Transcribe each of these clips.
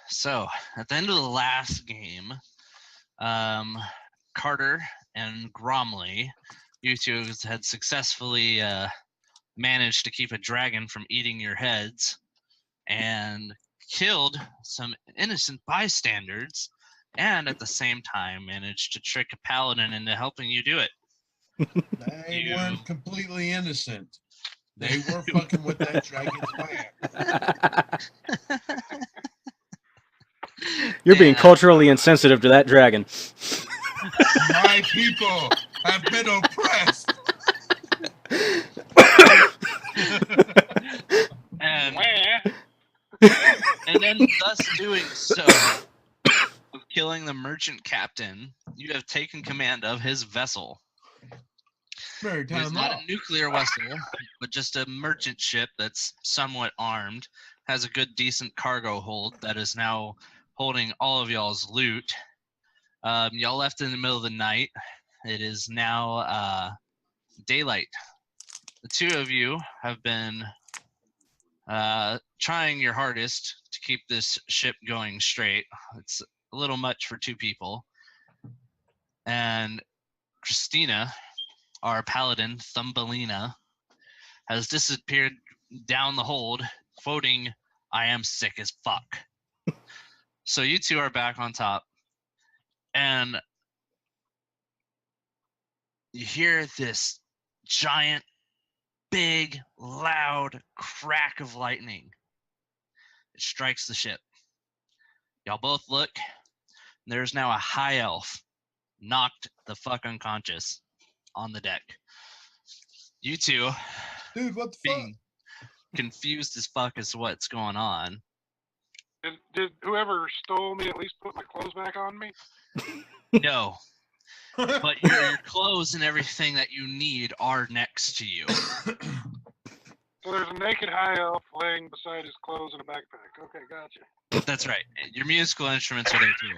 So at the end of the last game, Carter and Gromley, you two had successfully managed to keep a dragon from eating your heads and killed some innocent bystanders, and at the same time managed to trick a paladin into helping you do it. They You- weren't completely innocent. They were fucking with that dragon's plan. You're being And- culturally insensitive to that dragon. My people have been oppressed. and then thus doing so, of killing the merchant captain, you have taken command of his vessel. It is Maritime not law. a nuclear vessel, but just a merchant ship that's somewhat armed, has a good, decent cargo hold that is now holding all of y'all's loot. Y'all left in the middle of the night. It is now daylight. The two of you have been trying your hardest to keep this ship going straight. It's a little much for two people. And Christina, our paladin, Thumbelina, has disappeared down the hold, quoting, "I am sick as fuck." So you two are back on top. And you hear this giant, big, loud crack of lightning. It strikes the ship. Y'all both look. There's now a high elf knocked the fuck unconscious on the deck. You two, Dude, what the fuck? being confused as fuck as to what's going on. Did whoever stole me at least put my clothes back on me? No, but your clothes and everything that you need are next to you. So there's a naked high elf laying beside his clothes in a backpack. Okay, gotcha. That's right. Your musical instruments are there too.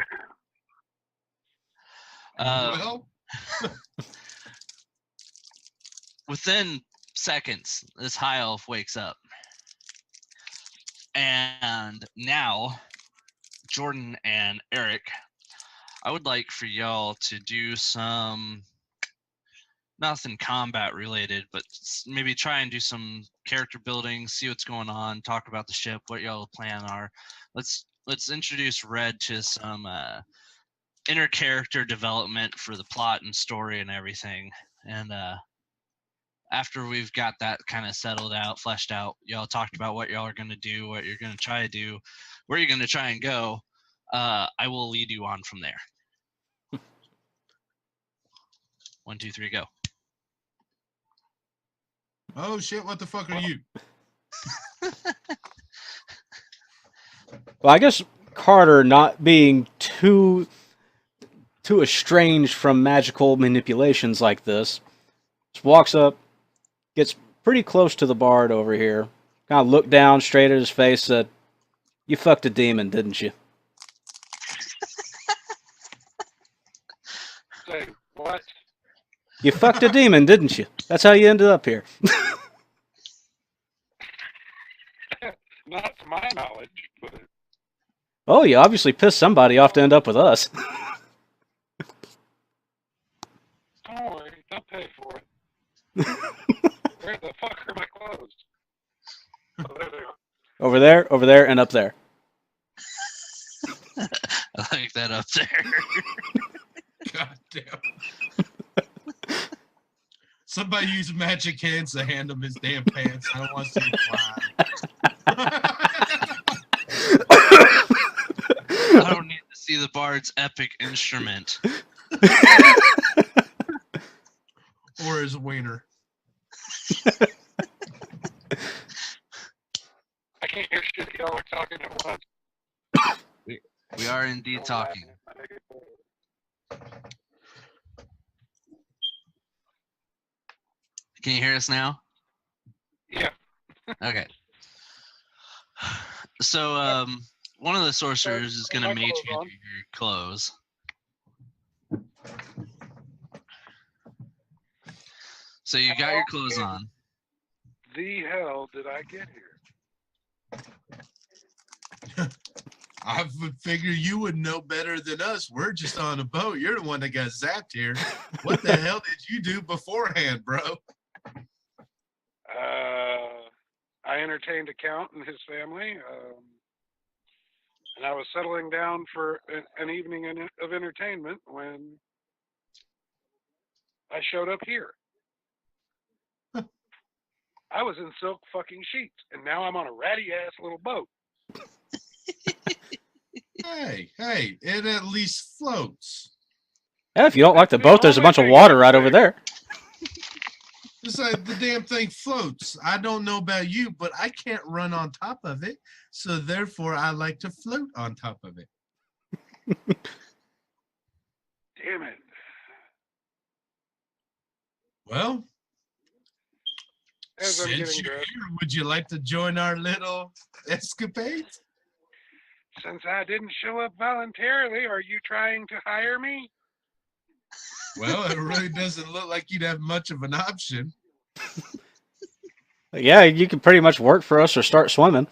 Well, Within seconds, this high elf wakes up. And now, Jordan and Eric, I would like for y'all to do some, nothing combat related, but maybe try and do some character building, see what's going on, talk about the ship, what y'all plan are. Let's introduce Red to some inner character development for the plot and story and everything. And after we've got that kind of settled out, fleshed out, y'all talked about what y'all are going to do, what you're going to try to do, where you're going to try and go. I will lead you on from there. 1, 2, 3, go. oh shit, what the fuck are you? Well, I guess Carter, not being too estranged from magical manipulations like this, just walks up, gets pretty close to the bard over here, kind of looked down straight at his face, said, "You fucked a demon, didn't you?" Say what? You fucked a demon, didn't you? That's how you ended up here. Not to my knowledge, but Oh, you obviously pissed somebody off to end up with us. don't worry, they'll pay for it. Where the fuck are my clothes? Oh, there they are. Over there, and up there. I like that up there. God damn. Somebody use magic hands to hand him his damn pants. I don't want to see it fly. I don't need to see the bard's epic instrument. Or his wiener. I can't hear shit. Y'all are talking at once. We are indeed talking. Can you hear us now? Yeah. Okay. So, one of the sorcerers is going to My mage clothes hand on. you your clothes. So you got your clothes How on. the hell did I get here? I would figure you would know better than us. We're just on a boat. You're the one that got zapped here. What the hell did you do beforehand, bro? I entertained a count and his family, and I was settling down for an evening of entertainment when I showed up here. I was in silk fucking sheets, and now I'm on a ratty ass little boat. Hey, it at least floats. Yeah, if you don't like the That's boat, the there's a only bunch of thing water I'd right say. over there. It's like the damn thing floats. I don't know about you, but I can't run on top of it. So therefore, I like to float on top of it. Damn it. Well, As I'm since getting you're dressed, here, would you like to join our little escapade? since I didn't show up voluntarily, are you trying to hire me? Well, it really doesn't look like you'd have much of an option. Yeah, you can pretty much work for us or start swimming.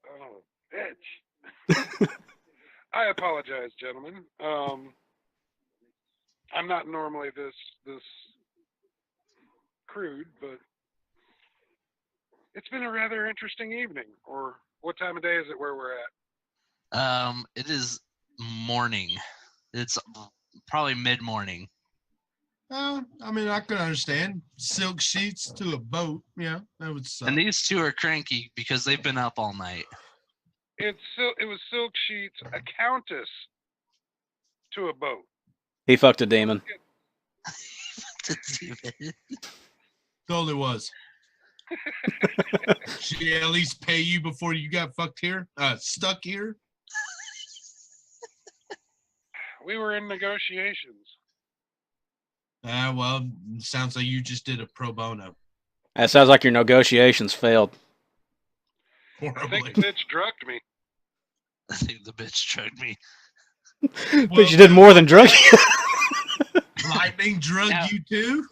Oh, bitch. I apologize, gentlemen. I'm not normally this crude, but it's been a rather interesting evening. Or what time of day is it where we're at? It is morning. It's probably mid-morning. I mean, I can understand silk sheets to a boat. Yeah, that would suck. And these two are cranky because they've been up all night. It was silk sheets, a countess to a boat. He fucked a demon. Totally was. She at least pay you before you got fucked here, stuck here. We were in negotiations. Well, sounds like you just did a pro bono. That sounds like your negotiations failed. I think Horribly. the bitch drugged me. I think the bitch drugged me. But you did more than drug you. Lightning drug Yeah. you too?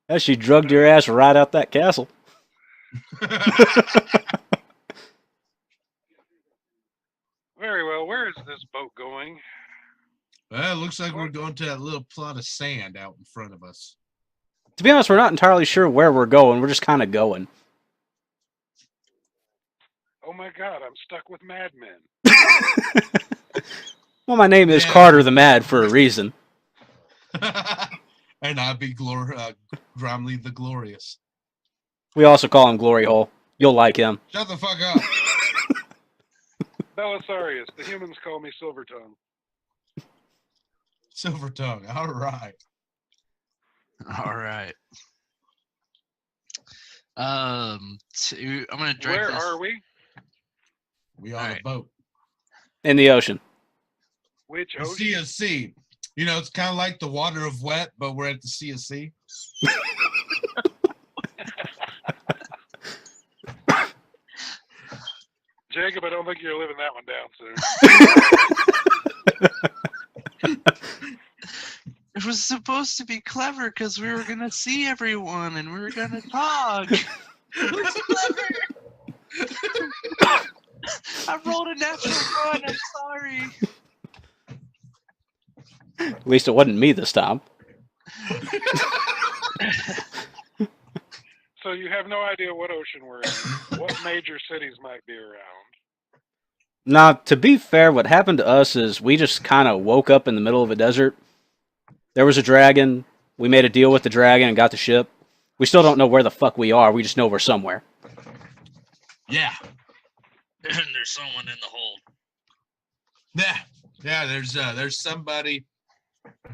Yeah, she drugged your ass right out that castle. Very well. Where is this boat going? Well, it looks like we're going to that little plot of sand out in front of us. To be honest, we're not entirely sure where we're going. We're just kind of going. Oh my God, I'm stuck with madmen. Well, my name is Yeah. Carter the Mad for a reason. And I'd be Gromley the Glorious. We also call him Glory Hole. You'll like him. Shut the fuck up. Belisarius. The humans call me Silvertongue. Silver tongue. All right. All right. I'm gonna drag Where this. are we? We on Alright. a boat. In the ocean. Which The ocean? Sea of Sea. You know, it's kind of like the water of wet, but we're at the Sea of Sea. Jacob, I don't think you're living that one down, sir. It was supposed to be clever because we were gonna see everyone and we were gonna talk. It was clever. I rolled a natural one. I'm sorry. At least it wasn't me this time. So you have no idea what ocean we're in, what major cities might be around. Now, to be fair, what happened to us is we just kind of woke up in the middle of a desert. There was a dragon. We made a deal with the dragon and got the ship. We still don't know where the fuck we are. We just know we're somewhere. Yeah. And there's someone in the hold. Yeah, there's somebody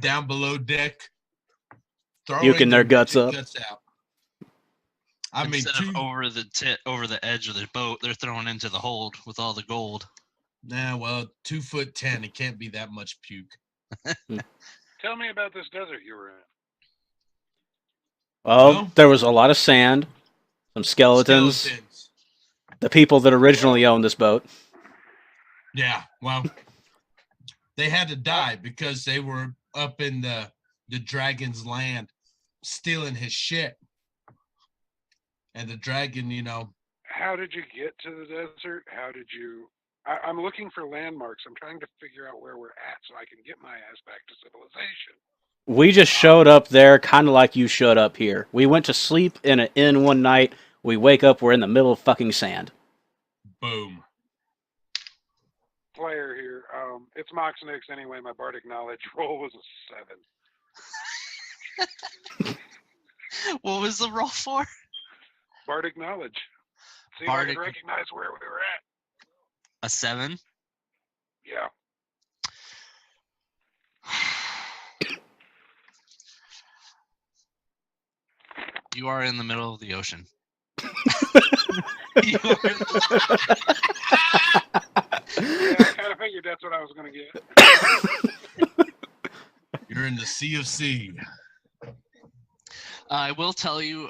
down below deck Puking their guts up. Guts out. I mean, Instead of over the edge of the boat, they're thrown into the hold with all the gold. well, 2'10", it can't be that much puke. Tell me about this desert you were in. Well, there was a lot of sand, some skeletons, the people that originally owned this boat. Yeah, well, they had to die because they were up in the dragon's land stealing his shit. And the dragon, how did you get to the desert? How did you? I'm looking for landmarks. I'm trying to figure out where we're at so I can get my ass back to civilization. We just showed up there, kind of like you showed up here. We went to sleep in an inn one night. We wake up, we're in the middle of fucking sand. Boom. Player here. It's Moxnix anyway. My bardic knowledge roll was a 7. What was the roll for? Bardic knowledge. See if I Bardic- can recognize where we were at. A 7. Yeah. You are in the middle of the ocean. Yeah, I kind of figured that's what I was going to get. You're in the Sea of C. I will tell you,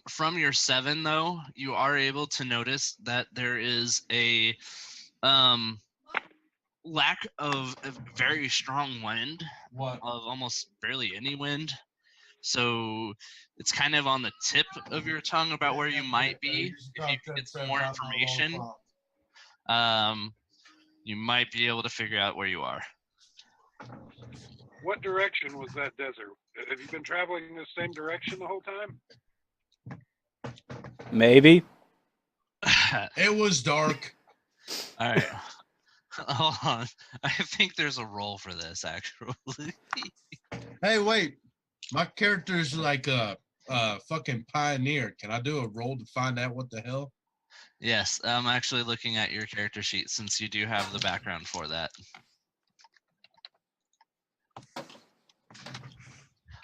from your 7 though, you are able to notice that there is a lack of a very strong wind, What? of almost barely any wind. So it's kind of on the tip of your tongue about where you might be. If you could get some more information, you might be able to figure out where you are. What direction was that desert? Have you been traveling the same direction the whole time? Maybe. It was dark. All right. Hold on. I think there's a role for this, actually. Hey, wait. My character's like a fucking pioneer. Can I do a roll to find out what the hell? Yes, I'm actually looking at your character sheet since you do have the background for that.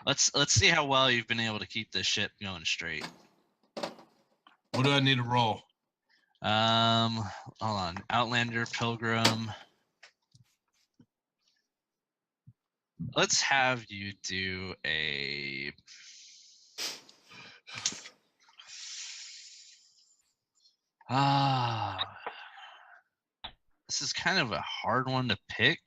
Let's see how well you've been able to keep this ship going straight. What do I need to roll? Hold on. Outlander, Pilgrim. Let's have you do a this is kind of a hard one to pick.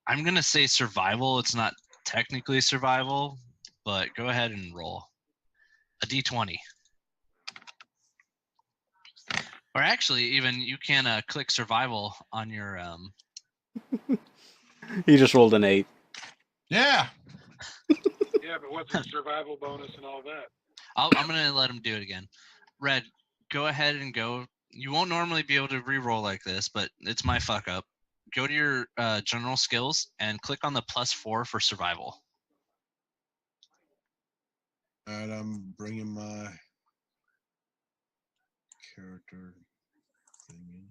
I'm gonna say survival. It's not technically survival, but go ahead and roll a d20. Or actually, even you can click survival on your He just rolled an 8. Yeah. Yeah, but what's the survival bonus and all that? I'm gonna let him do it again. Red, go ahead and go. You won't normally be able to re-roll like this, but it's my fuck up. Go to your general skills and click on the +4 for survival. All right, I'm bringing my character thing in.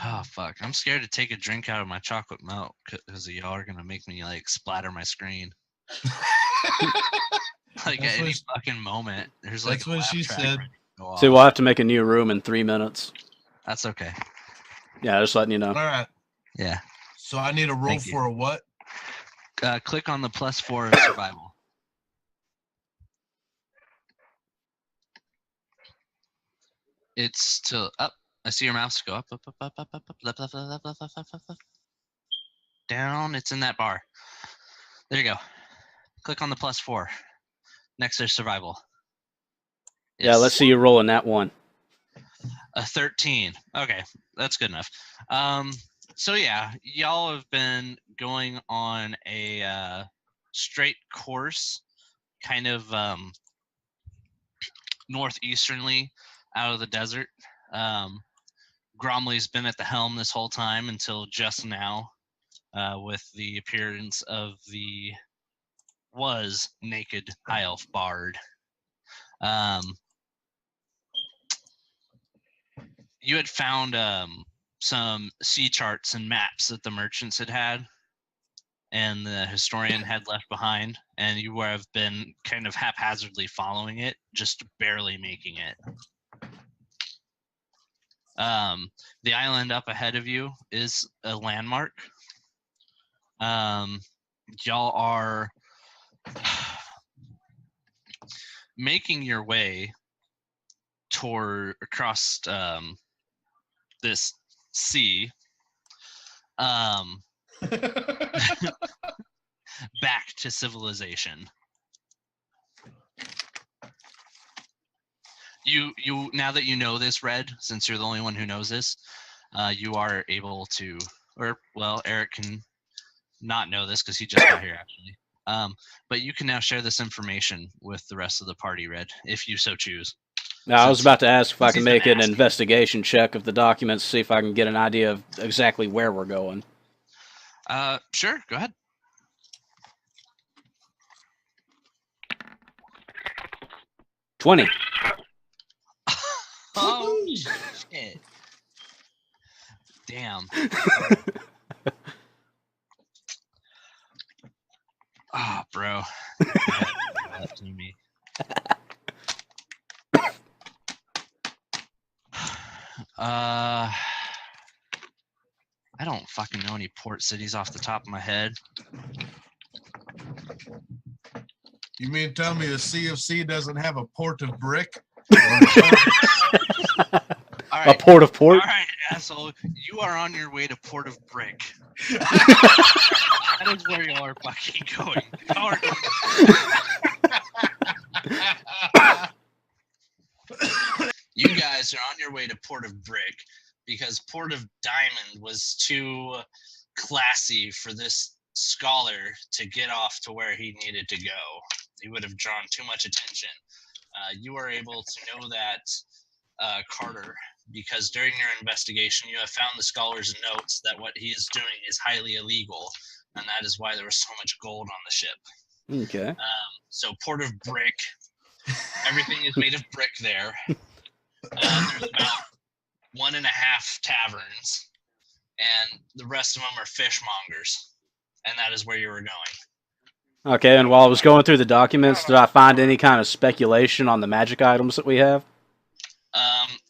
Oh fuck! I'm scared to take a drink out of my chocolate milk because y'all are gonna make me like splatter my screen. Like That's at any what she- fucking moment, there's like That's a what laugh she track said. ready to go See, off. we'll have to make a new room in 3 minutes. That's okay. Yeah, just letting you know. All right. Yeah. So I need a roll Thank you. for a what? Click on the +4 of survival. It's to up. I see your mouse go up, up, up, up, up, up, up, left, left, left, left, left, left, left, left. Down. It's in that bar. There you go. Click on the +4 next to survival. Yeah, let's see you rolling that one. A 13. Okay, that's good enough. So yeah, y'all have been going on a straight course, kind of northeasternly out of the desert. Gromley's been at the helm this whole time until just now, with the appearance of the was naked high elf bard. You had found some sea charts and maps that the merchants had and the historian had left behind, and you have been kind of haphazardly following it, just barely making it. The island up ahead of you is a landmark. Y'all are making your way toward across this sea. back to civilization. You now that you know this, Red, since you're the only one who knows this, you are able to, or well, Eric can not know this because he just got here actually. But you can now share this information with the rest of the party, Red, if you so choose. Now, I was about to ask if I since can he's been make an asking. investigation check of the documents, see if I can get an idea of exactly where we're going. Sure, go ahead. $20. Oh shit! Damn. Ah, bro. You had to do that to me. I don't fucking know any port cities off the top of my head. You mean tell me the CFC doesn't have a port of brick? All A right, port of port? all right, asshole. You are on your way to Port of Brick. That is where y'all are fucking going. Y'all are You guys are on your way to Port of Brick because Port of Diamond was too classy for this scholar to get off to where he needed to go. He would have drawn too much attention. You are able to know that, Carter, because during your investigation, you have found the scholar's notes that what he is doing is highly illegal, and that is why there was so much gold on the ship. Okay. So Port of Brick, everything is made of brick there. There's about 1.5 taverns, and the rest of them are fishmongers, and that is where you were going. Okay, and while I was going through the documents, did I find any kind of speculation on the magic items that we have?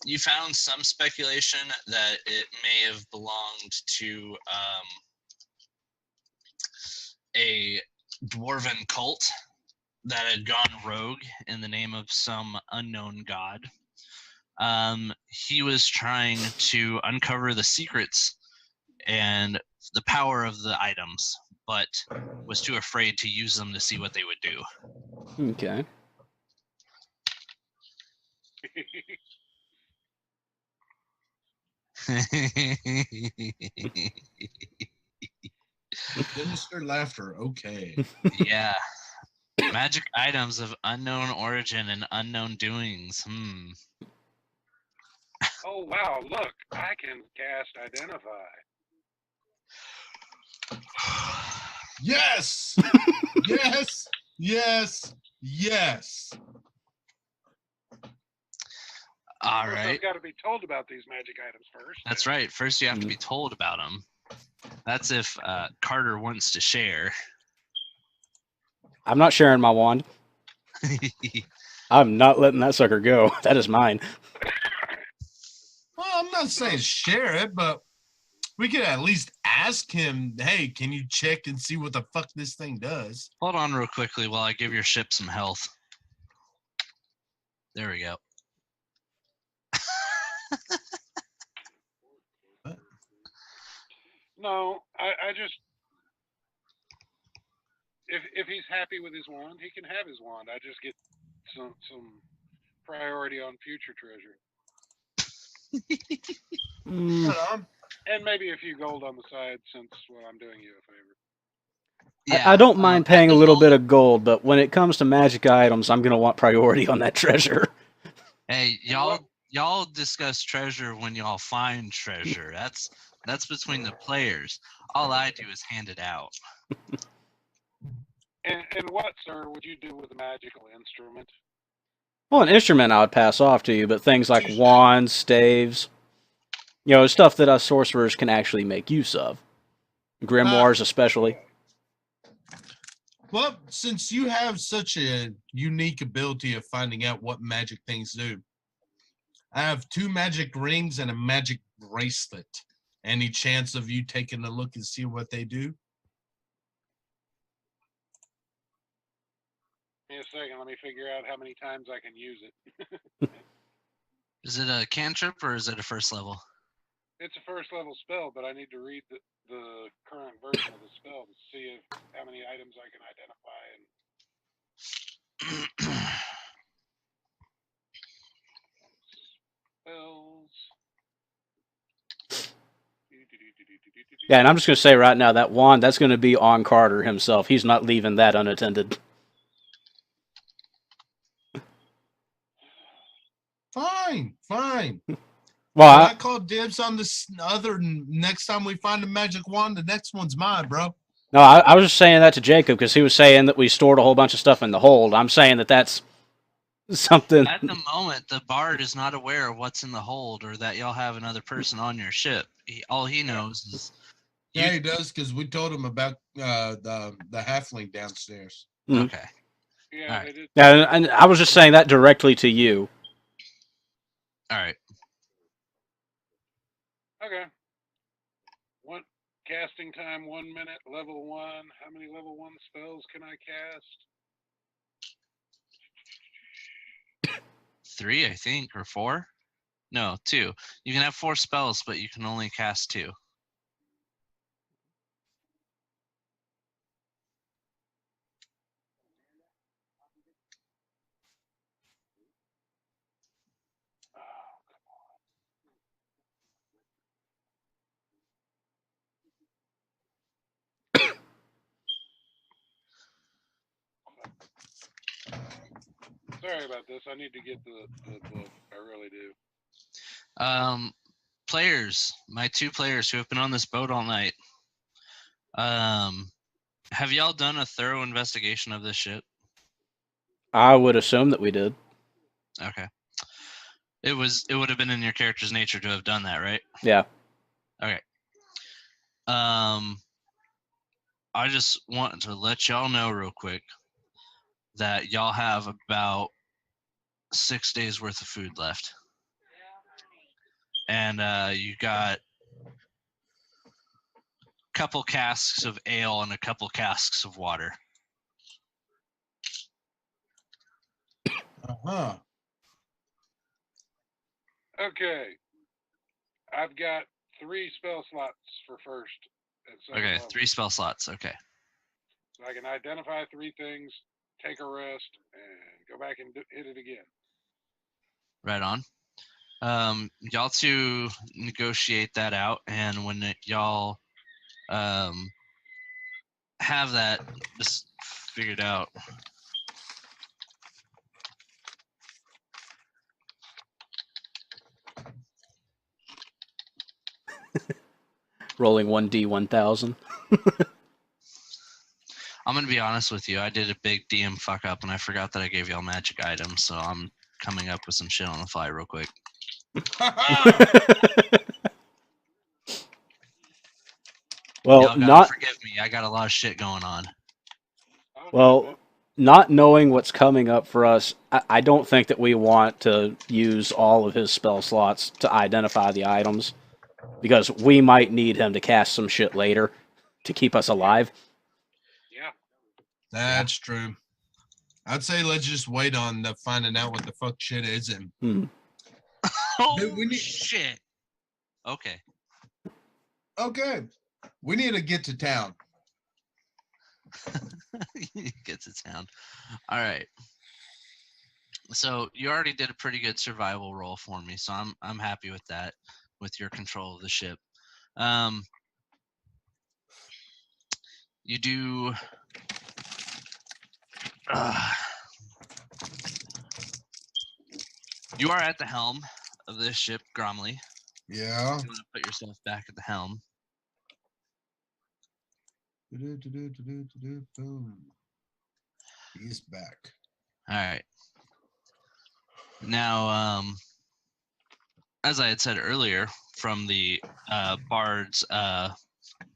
You found some speculation that it may have belonged to a dwarven cult that had gone rogue in the name of some unknown god. He was trying to uncover the secrets and the power of the items, but was too afraid to use them to see what they would do. Okay. Sinister laughter. Okay. Yeah. Magic items of unknown origin and unknown doings. Oh wow! Look, I can cast Identify. Yes. Yes. Yes. Yes. All First, right. I've got to be told about these magic items first. That's right. First, you have to be told about them. That's if Carter wants to share. I'm not sharing my wand. I'm not letting that sucker go. That is mine. Well, I'm not saying share it, but we could at least ask him, hey, can you check and see what the fuck this thing does? Hold on real quickly while I give your ship some health. There we go. No, I just if he's happy with his wand, he can have his wand. I just get some priority on future treasure, and maybe a few gold on the side since I'm doing you a favor. I don't mind paying a little gold. bit of gold, but when it comes to magic items, I'm going to want priority on that treasure. Hey, y'all discuss treasure when y'all find treasure. That's between the players. All I do is hand it out. And what, sir, would you do with a magical instrument? Well, an instrument I would pass off to you, but things like wands, staves, stuff that us sorcerers can actually make use of. Grimoires especially. Well, since you have such a unique ability of finding out what magic things do, I have 2 magic rings and a magic bracelet. Any chance of you taking a look and see what they do? Give me a second. Let me figure out how many times I can use it. Is it a cantrip or is it a first level? It's a first level spell, but I need to read the current version of the spell to see how many items I can identify and spells. Yeah, and I'm just gonna say right now that wand that's gonna be on Carter himself. He's not leaving that unattended. Fine. Well, I call dibs on this other. Next time we find a magic wand, the next one's mine, bro. no, I was just saying that to Jacob because he was saying that we stored a whole bunch of stuff in the hold. I'm saying that that's something. At the moment, the bard is not aware of what's in the hold or that y'all have another person on your ship. All he knows is Yeah, he does because we told him about the halfling downstairs. Mhm. okay. Yeah, Alright. they did. Yeah, and I was just saying that directly to you. All right. Okay. One casting time 1 minute. Level 1. How many level 1 spells can I cast? 3, I think, or 4. No, 2. You can have 4 spells, but you can only cast 2. Sorry about this. I need to get the book. I really do. Players, my 2 players who have been on this boat all night. Have y'all done a thorough investigation of this ship? I would assume that we did. Okay. It would have been in your character's nature to have done that, right? Yeah. Okay. I just want to let y'all know real quick that y'all have about 6 days worth of food left. And you got a couple casks of ale and a couple casks of water. Uh-huh. Okay. I've got 3 spell slots for first. At second Okay, level. 3 spell slots. Okay. So I can identify 3 things, take a rest, and go back and hit it again. Right on. Y'all 2 negotiate that out, and when y'all have that just figured out, Rolling 1d1000. I'm gonna be honest with you. I did a big DM fuck up, and I forgot that I gave y'all magic items. So I'm coming up with some shit on the fly real quick. Well, Y'all gotta not forgive me. I got a lot of shit going on. well, not knowing what's coming up for us. I don't think that we want to use all of his spell slots to identify the items because we might need him to cast some shit later to keep us alive. Yeah. That's true. I'd say let's just wait on the finding out what the fuck shit is and Hmm. Oh Dude, we need- shit. Okay. okay. We need to get to town. Get to town. All right. So you already did a pretty good survival roll for me, so I'm happy with that, with your control of the ship. You do. You are at the helm of this ship, Gromley. Yeah. You want to put yourself back at the helm. Boom. He's back. All right. Now, as I had said earlier, from the Bard's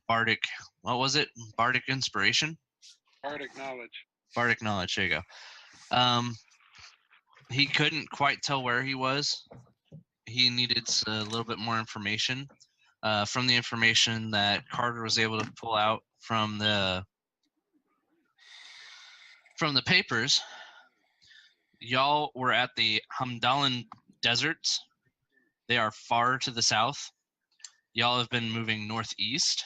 Bardic, what was it? Bardic inspiration? Bardic knowledge. Bardic knowledge. There you go. He couldn't quite tell where he was. He needed a little bit more information. From the information that Carter was able to pull out from the papers, y'all were at the Hamdalan deserts. They are far to the south. Y'all have been moving northeast,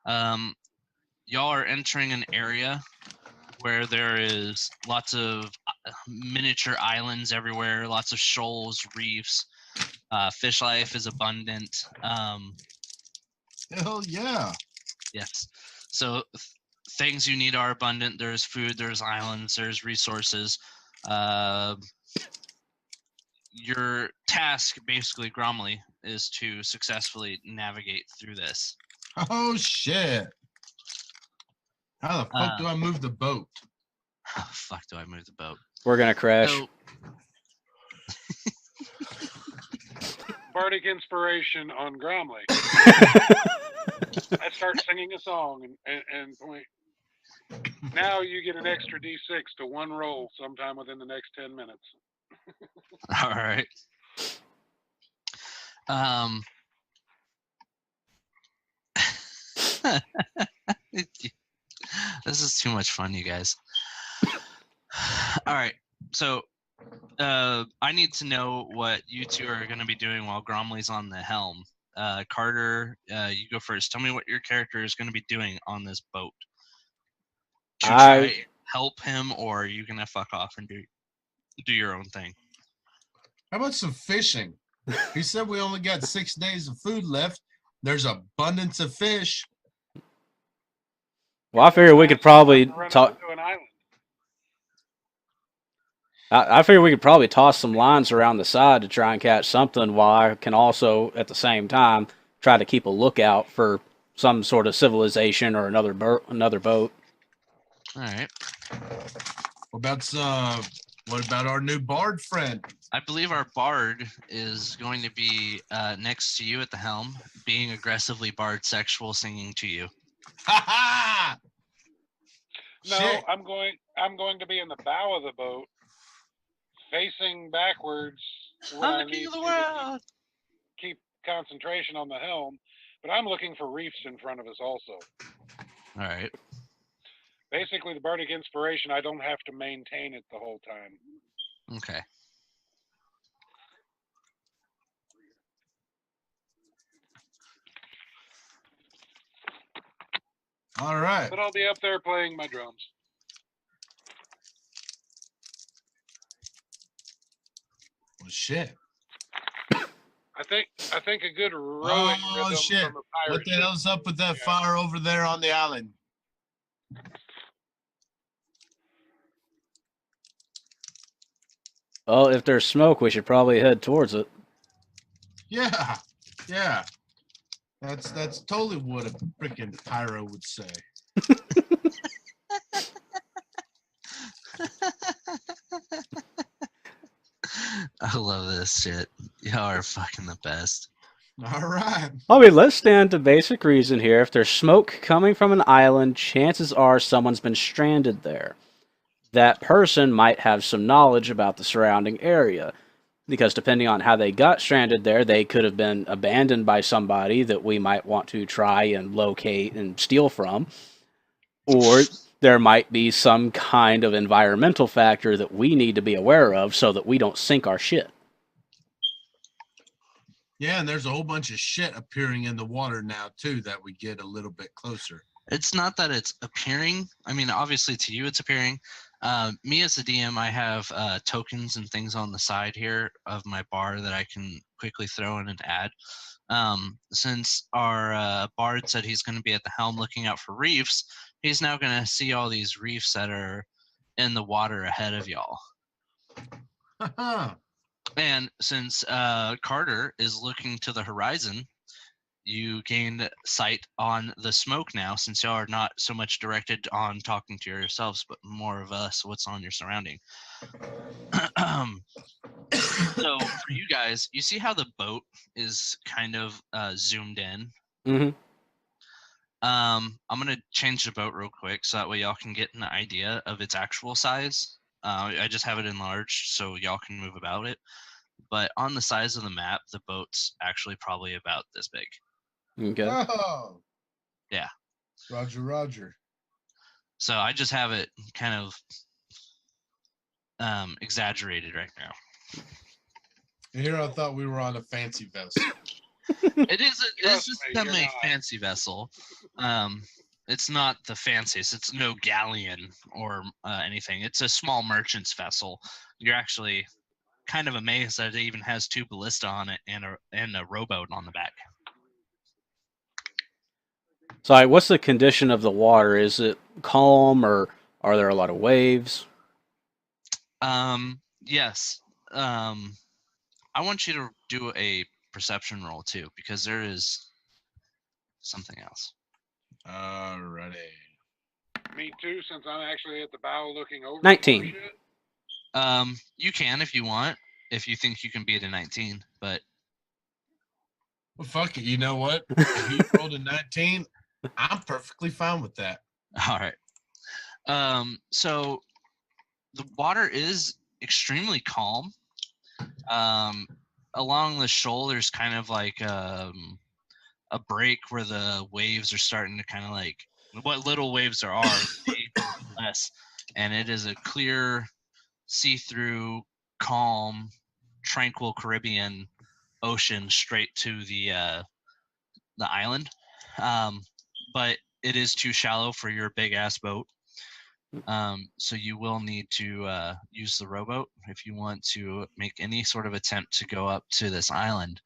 Y'all are entering an area where there is lots of miniature islands everywhere, lots of shoals, reefs. Fish life is abundant. Hell yeah. Yes. So things you need are abundant. There's food, there's islands, there's resources. Your task, basically, Gromley, is to successfully navigate through this. Oh shit. How the fuck do I move the boat? How the fuck do I move the boat? We're gonna crash. So, Bardic inspiration on Gromley. I start singing a song and point. Now you get an extra D6 to one roll sometime within the next 10 minutes. all right. This is too much fun, you guys. All right. So, I need to know what you two are going to be doing while Gromley's on the helm. Carter, you go first. Tell me what your character is going to be doing on this boat. To try help him, or are you going to fuck off and do your own thing? How about some fishing? He said we only got 6 days of food left. There's abundance of fish. Well, I figure we could probably talk. To an island. I figure we could probably toss some lines around the side to try and catch something, while I can also, at the same time, try to keep a lookout for some sort of civilization or another boat. All right. What about our new bard friend? I believe our bard is going to be next to you at the helm, being aggressively bard sexual, singing to you. Ha ha! No, Shit. I'm going to be in the bow of the boat, facing backwards. Where I I'm the king need of the to world. keep concentration on the helm, but I'm looking for reefs in front of us also. All right. Basically, the bardic inspiration, I don't have to maintain it the whole time. Okay. All right. But I'll be up there playing my drums. Well, shit. I think a good rowing Oh, rhythm shit. from a pirate What the ship. hell's up with that Yeah. fire over there on the island? Well, if there's smoke, we should probably head towards it. Yeah. Yeah. That's totally what a freaking pyro would say. I love this shit. Y'all are fucking the best. All right. I mean, let's stand to basic reason here. If there's smoke coming from an island, chances are someone's been stranded there. That person might have some knowledge about the surrounding area, because depending on how they got stranded there, they could have been abandoned by somebody that we might want to try and locate and steal from, or there might be some kind of environmental factor that we need to be aware of so that we don't sink our shit. Yeah, and there's a whole bunch of shit appearing in the water now too that we get a little bit closer. It's not that it's appearing. I mean, obviously to you it's appearing. Me as the DM, I have tokens and things on the side here of my bar that I can quickly throw in and add. Since our bard said he's going to be at the helm looking out for reefs, he's now going to see all these reefs that are in the water ahead of y'all. And since Carter is looking to the horizon, you gained sight on the smoke now, since y'all are not so much directed on talking to yourselves, but more of us, what's on your surrounding. So for you guys, you see how the boat is kind of zoomed in? Mm-hmm. I'm going to change the boat real quick so that way y'all can get an idea of its actual size. I just have it enlarged so y'all can move about it. But on the size of the map, the boat's actually probably about this big. Okay. Oh. Yeah. Roger, Roger. So I just have it kind of exaggerated right now. Here I thought we were on a fancy vessel. It's Trust just me, a you're semi not. fancy vessel. It's not the fanciest. It's no galleon or anything. It's a small merchant's vessel. You're actually kind of amazed that it even has 2 ballista on it and a rowboat on the back. So, like, what's the condition of the water? Is it calm, or are there a lot of waves? Yes. I want you to do a perception roll too, because there is something else. Alrighty. Me too, since I'm actually at the bow looking over. 19. the shit. You can if you want, if you think you can beat a 19, but Well, fuck it. You know what? If he rolled a 19, I'm perfectly fine with that. all right. So the water is extremely calm. Along the shoal, there's kind of like a break where the waves are starting to kind of like what little waves there are, less, and it is a clear, see-through, calm, tranquil Caribbean ocean straight to the island. But it is too shallow for your big ass boat. So you will need to use the rowboat if you want to make any sort of attempt to go up to this island.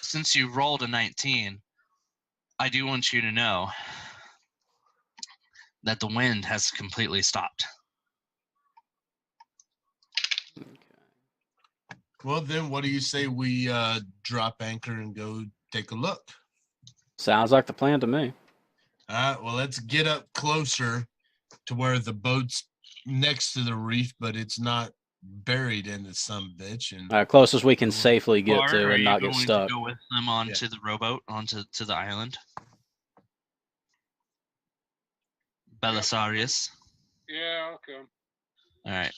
Since you rolled a 19, I do want you to know that the wind has completely stopped. Well, then what do you say we drop anchor and go take a look? Sounds like the plan to me. All right, well, let's get up closer to where the boat's next to the reef, but it's not buried in the some bitch. And Closest we can safely get Bard, to are and you not going get stuck. to go with them onto the rowboat, onto the island? Belisarius. Yeah, I'll come. All right.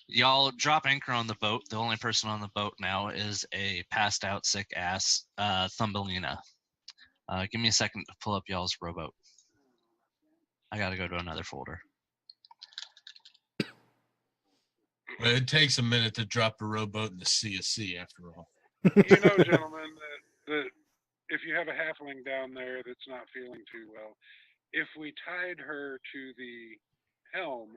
Y'all drop anchor on the boat. The only person on the boat now is a passed out sick ass Thumbelina. Give me a second to pull up y'all's rowboat. I gotta go to another folder. well, it takes a minute to drop a rowboat in the sea of sea, after all. You know, gentlemen, that if you have a halfling down there that's not feeling too well, if we tied her to the helm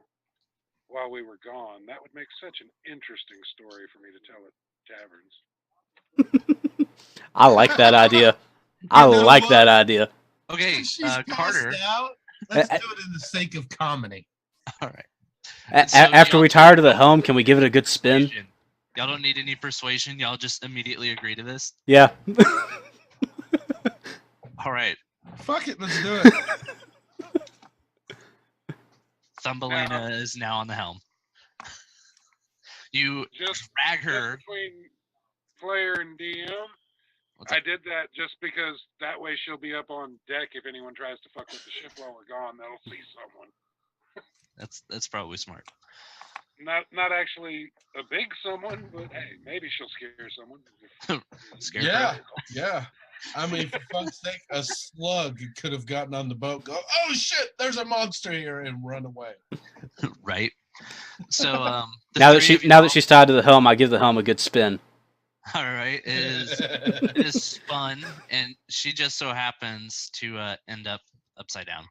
while we were gone, that would make such an interesting story for me to tell at taverns. I like that idea. I know like what? that idea. Okay, She's Carter. passed out. Let's do it in the sake of comedy. All right. After we tie her to the helm, can we give it a good spin? Persuasion. Y'all don't need any persuasion. Y'all just immediately agree to this. Yeah. All right. Fuck it, let's do it. Thumbelina is now on the helm. You Just drag her. between player and DM, What's I up? did that just because that way she'll be up on deck if anyone tries to fuck with the ship while we're gone. They'll see someone. That's probably smart. Not actually a big someone, but hey, maybe she'll scare someone. Scarecrow. Yeah, yeah. I mean, for fuck's sake, a slug could have gotten on the boat, go, oh shit, there's a monster here, and run away. Right. So the Now that three of now y'all- that she's tied to the helm, I give the helm a good spin. all right, it is spun, and she just so happens to end up upside down.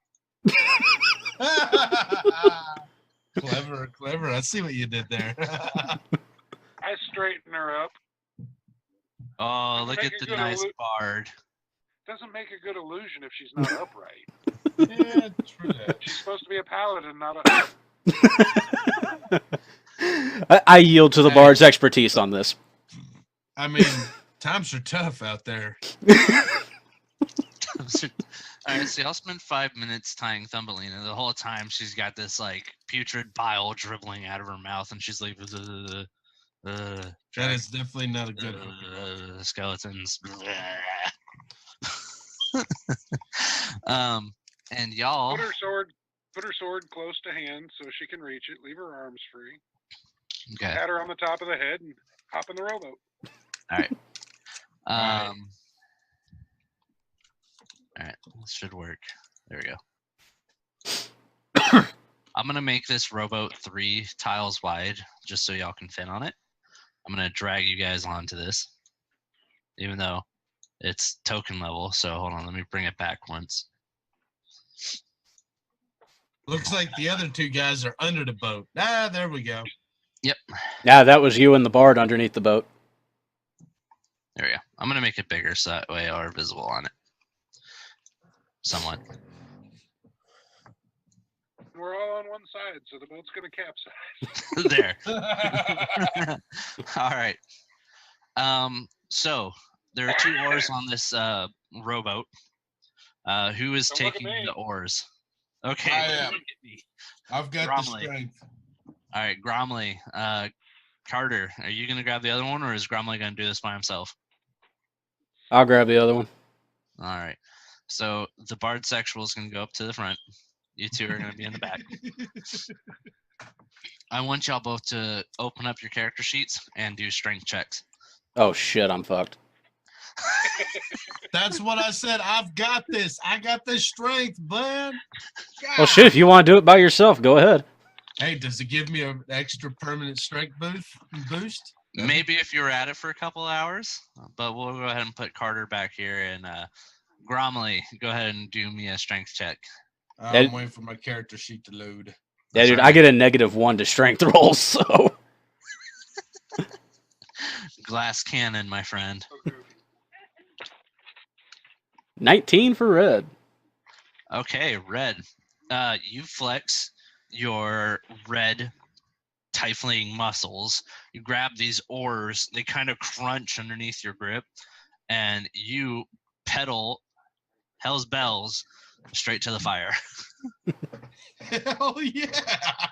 Clever, clever. I see what you did there. I straighten her up. Oh, look Make at a the good nice illu- bard. Doesn't make a good illusion if she's not upright. Yeah, true that. She's supposed to be a paladin, not a. I yield to the bard's expertise on this. I mean, times are tough out there. All right, so y'all spend 5 minutes tying Thumbelina. The whole time she's got this like putrid bile dribbling out of her mouth, and she's like, That is definitely not a good hookup. skeletons. And y'all, Put her sword close to hand so she can reach it. Leave her arms free. okay, Pat her on the top of the head and hop in the rowboat. all right. Alright. All right, this should work. There we go. I'm gonna make this rowboat 3 tiles wide, just so y'all can fit on it. I'm gonna drag you guys onto this. even though it's token level. So hold on, let me bring it back once. Looks like the other two guys are under the boat. Ah, there we go. Yep, Yeah, that was you and the bard underneath the boat. there we go. I'm gonna make it bigger so that way are visible on it. Somewhat. We're all on one side, so the boat's gonna capsize. There. All right. So there are 2 oars on this rowboat. Who is Don't look at taking me. the oars? Okay. I don't am. look at me. I've got Bromley. the strength. All right, Gromley. Carter, are you gonna grab the other one, or is Gromley gonna do this by himself? I'll grab the other one. All right. So the Bard sexual is gonna go up to the front. You two are gonna be in the back. I want y'all both to open up your character sheets and do strength checks. Oh shit, I'm fucked. That's what I said. I've got this. I got the strength, bud. Well, shit, if you want to do it by yourself, go ahead. Hey, does it give me an extra permanent strength boost? Maybe if you were at it for a couple hours, but we'll go ahead and put Carter back here, and Gromley, go ahead and do me a strength check. I'm waiting for my character sheet to load. Yeah, dude, I get a -1 to strength rolls, so. Glass cannon, my friend. 19 for red. Okay, red. You flex your red tiefling muscles. You grab these oars, they kind of crunch underneath your grip, and you pedal hell's bells straight to the fire. Hell yeah!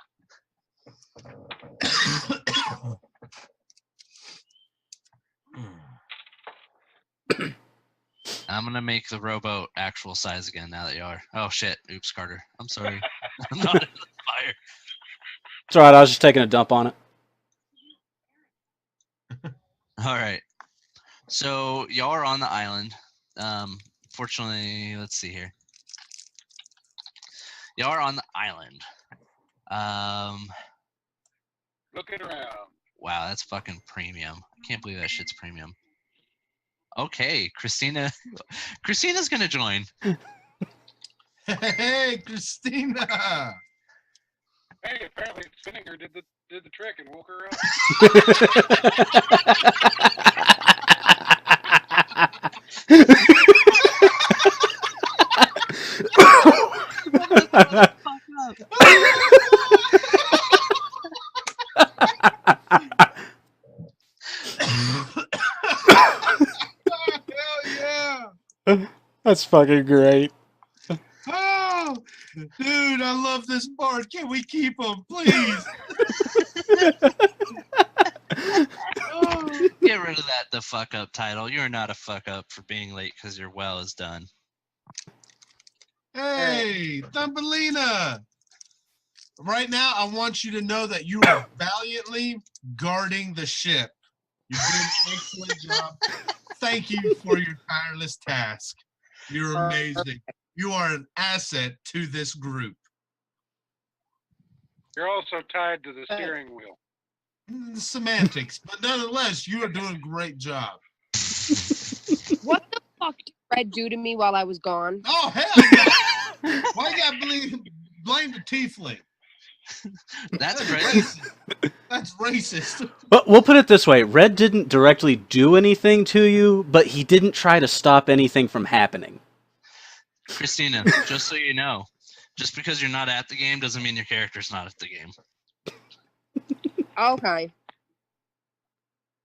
I'm gonna make the rowboat actual size again now that you are. Oh shit! Oops, Carter. I'm sorry. I'm not in the fire. It's alright, I was just taking a dump on it. All right. So y'all are on the island. Fortunately, let's see here. Y'all are on the island. Looking around. Wow, that's fucking premium. I can't believe that shit's premium. Okay, Christina. Christina's gonna join. Hey, Christina! Hey, apparently Finninger did the trick and woke her up. Hell yeah! That's fucking great. Oh, dude, I love this bard. Can we keep him, please? Oh. Get rid of that the fuck up title. You're not a fuck up for being late because your well is done. Hey, Thumbelina! Right now, I want you to know that you are valiantly guarding the ship. You did an excellent job. Thank you for your tireless task. You're amazing. You are an asset to this group. You're also tied to the steering wheel. Semantics, but nonetheless, you are doing a great job. What the fuck did Red do to me while I was gone? Oh, hell no! Why you gotta blame the tiefling? That's That's great. racist. That's racist. But we'll put it this way, Red didn't directly do anything to you, but he didn't try to stop anything from happening. Christina, just so you know, just because you're not at the game doesn't mean your character's not at the game. Okay.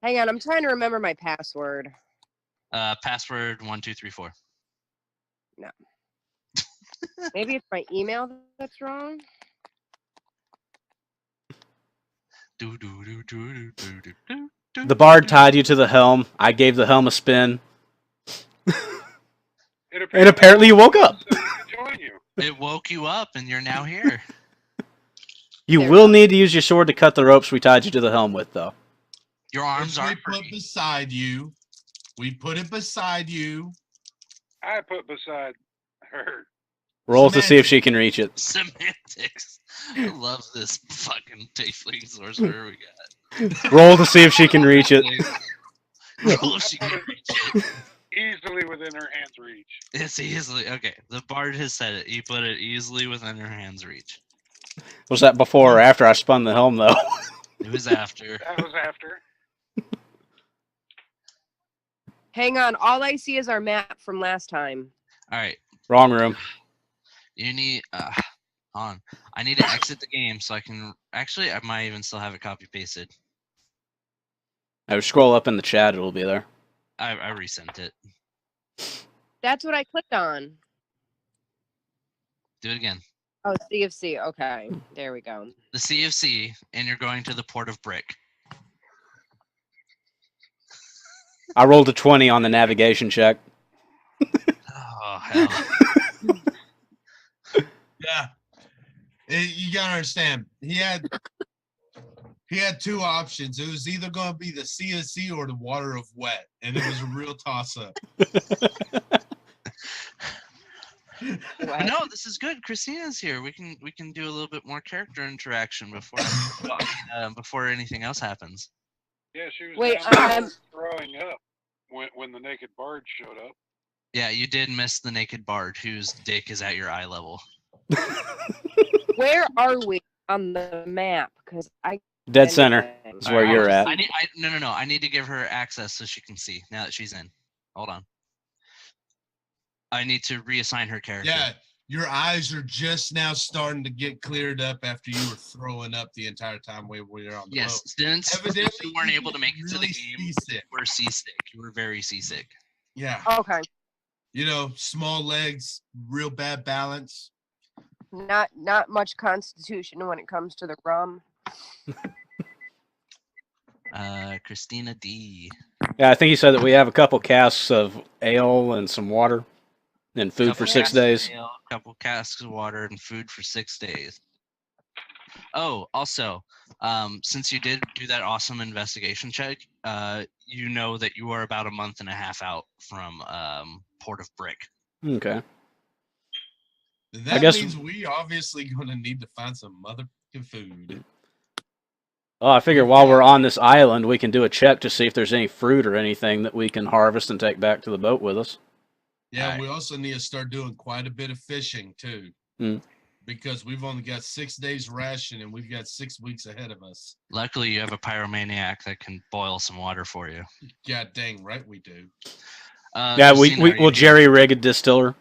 Hang on, I'm trying to remember my password. Password 1234. Maybe it's my email that's wrong. The bard tied you to the helm. I gave the helm a spin. And apparently you woke up. Join you. It woke you up, and you're now here. You There will need to use your sword to cut the ropes we tied you to the helm with, though. Your arms Which we aren't put free. beside you. We put it beside you. I put beside her. Roll to see if she can reach it. Semantics. I love this fucking tiefling sorcerer we got. Roll to see if she can reach it. Roll if she can reach it. Easily within her hand's reach. It's easily okay. The bard has said it. He put it easily within her hand's reach. Was that before or after I spun the helm, though? It was after. That was after. Hang on. All I see is our map from last time. All right. Wrong room. You need on. I need to exit the game so I can. Actually, I might even still have it copy pasted. I would scroll up in the chat. It'll be there. I resent it. That's what I clicked on. Do it again. Oh, CFC. Okay. There we go. The CFC, and you're going to the Port of Brick. I rolled a 20 on the navigation check. Oh hell. Yeah. You gotta understand. He had two options. It was either gonna be the CSC or the Water of Wet, and it was a real toss-up. No, this is good. Christina's here. We can do a little bit more character interaction before before anything else happens. Yeah, she was Wait, down there throwing up when the naked bard showed up. Yeah, you did miss the naked bard whose dick is at your eye level. Where are we on the map? Because I Dead center is All where right, you're at. No. I need to give her access so she can see now that she's in. Hold on. I need to reassign her character. Yeah, your eyes are just now starting to get cleared up after you were throwing up the entire time we were on the Yes, boat. since Evidently, you weren't able to make it to the really game, seasick. you were seasick. You were very seasick. Yeah, Okay. you know, small legs, real bad balance. Not much constitution when it comes to the rum. Christina D. Yeah, I think he said that we have a couple casks of ale and some water and food for Couple 6 casks of days. ale, couple casks of water and food for 6 days. Oh, also, since you did do that awesome investigation check, you know that you are about a month and a half out from Port of Brick. Okay. That guess- means we obviously gonna need to find some motherfucking food. Oh, I figure while we're on this island, we can do a check to see if there's any fruit or anything that we can harvest and take back to the boat with us. Yeah, Alright. we also need to start doing quite a bit of fishing too. Hmm. Because we've only got 6 days ration and we've got 6 weeks ahead of us. Luckily, you have a pyromaniac that can boil some water for you. God dang right we do. Yeah, Christina, are you we'll here? jerry rig a distiller.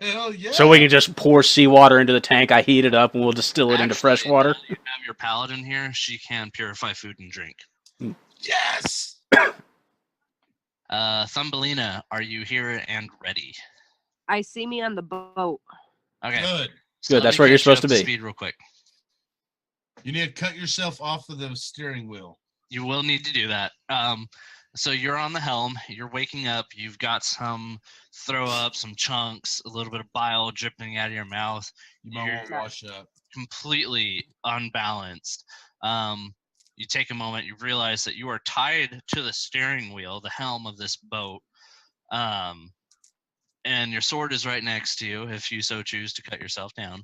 Hell yeah. So we can just pour seawater into the tank. I heat it up and we'll distill it into fresh Actually, water. now that you have your paladin here. She can purify food and drink. Yes. Thumbelina, are you here and ready? I see me on the boat. Okay. Good. so let that's me where you're catch you supposed up to be. Speed real quick. You need to cut yourself off of the steering wheel. You will need to do that. So you're on the helm. You're waking up. You've got some throw up, some chunks, a little bit of bile dripping out of your mouth. You might want to You're wash up. completely unbalanced. You take a moment. You realize that you are tied to the steering wheel, the helm of this boat. And your sword is right next to you if you so choose to cut yourself down.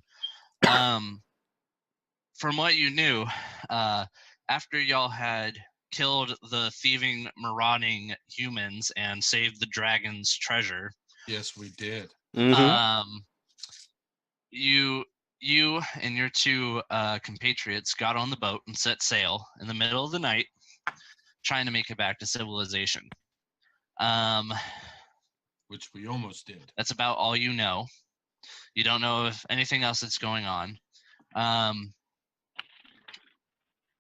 From what you knew, after y'all had killed the thieving, marauding humans and saved the dragon's treasure, Yes, we did. Mm-hmm. you and your two compatriots got on the boat and set sail in the middle of the night, trying to make it back to civilization. Which we almost did. That's about all you know. You don't know if anything else that's going on.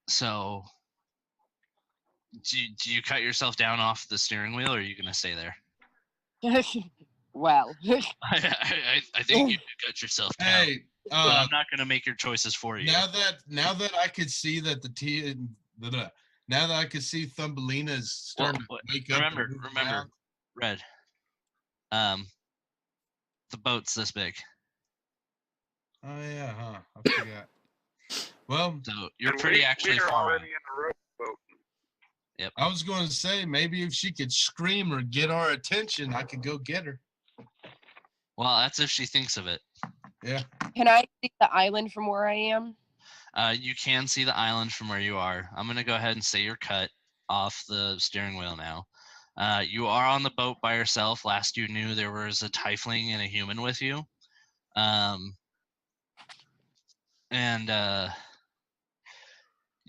So, do you cut yourself down off the steering wheel, or are you gonna stay there? Well, I think you should cut yourself down. Hey, But I'm not gonna make your choices for you. now that I could see that now that I could see Thumbelina's starting Well, to wake up. and remember, move around. Red. The boat's this big, Oh yeah, huh? I forgot. Well, so you're And pretty actually we're far. already in the rowboat. I was going to say maybe if she could scream or get our attention, I could go get her. Well, that's if she thinks of it. Yeah. can I see the island from where I am? You can see the island from where you are. I'm gonna go ahead and say you're cut. off the steering wheel now. You are on the boat by yourself. Last you knew, there was a tiefling and a human with you.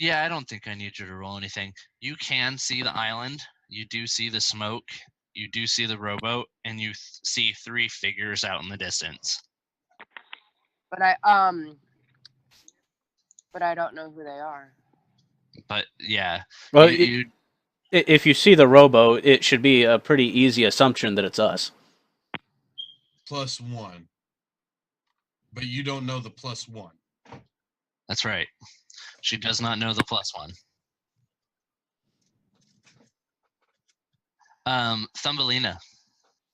Yeah, I don't think I need you to roll anything. You can see the island. You do see the smoke. You do see the rowboat, and you see 3 figures out in the distance. But I don't know who they are. But yeah, Well, if you see the rowboat, it should be a pretty easy assumption that it's us. +1. But you don't know the +1. That's right. She does not know the +1. Thumbelina.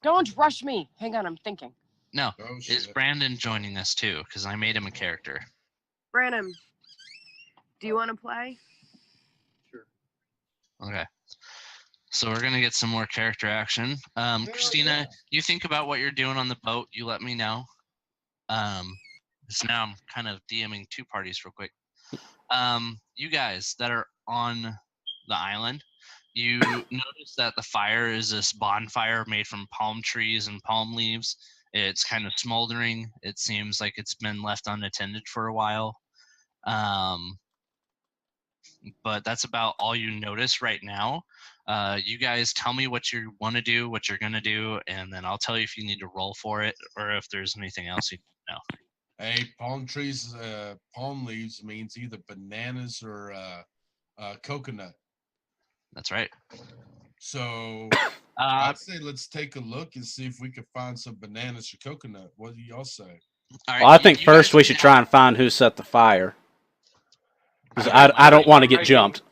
Don't rush me. Hang on, I'm thinking. No, Oh, is shit. Brandon joining us too? Because I made him a character. Brandon, do you want to play? Okay. So we're gonna get some more character action. Christina, you think about what you're doing on the boat. You let me know. So now I'm kind of DMing 2 parties real quick. You guys that are on the island, you notice that the fire is this bonfire made from palm trees and palm leaves. It's kind of smoldering. It seems like it's been left unattended for a while. But that's about all you notice right now. You guys tell me what you want to do, what you're going to do, and then I'll tell you if you need to roll for it or if there's anything else you know. Hey, palm trees, palm leaves means either bananas or coconut. That's right. So I'd say let's take a look and see if we can find some bananas or coconut. What do y'all say? All right, Well, I think you first guys we can should have- try and find who set the fire. 'Cause I I don't want to get jumped.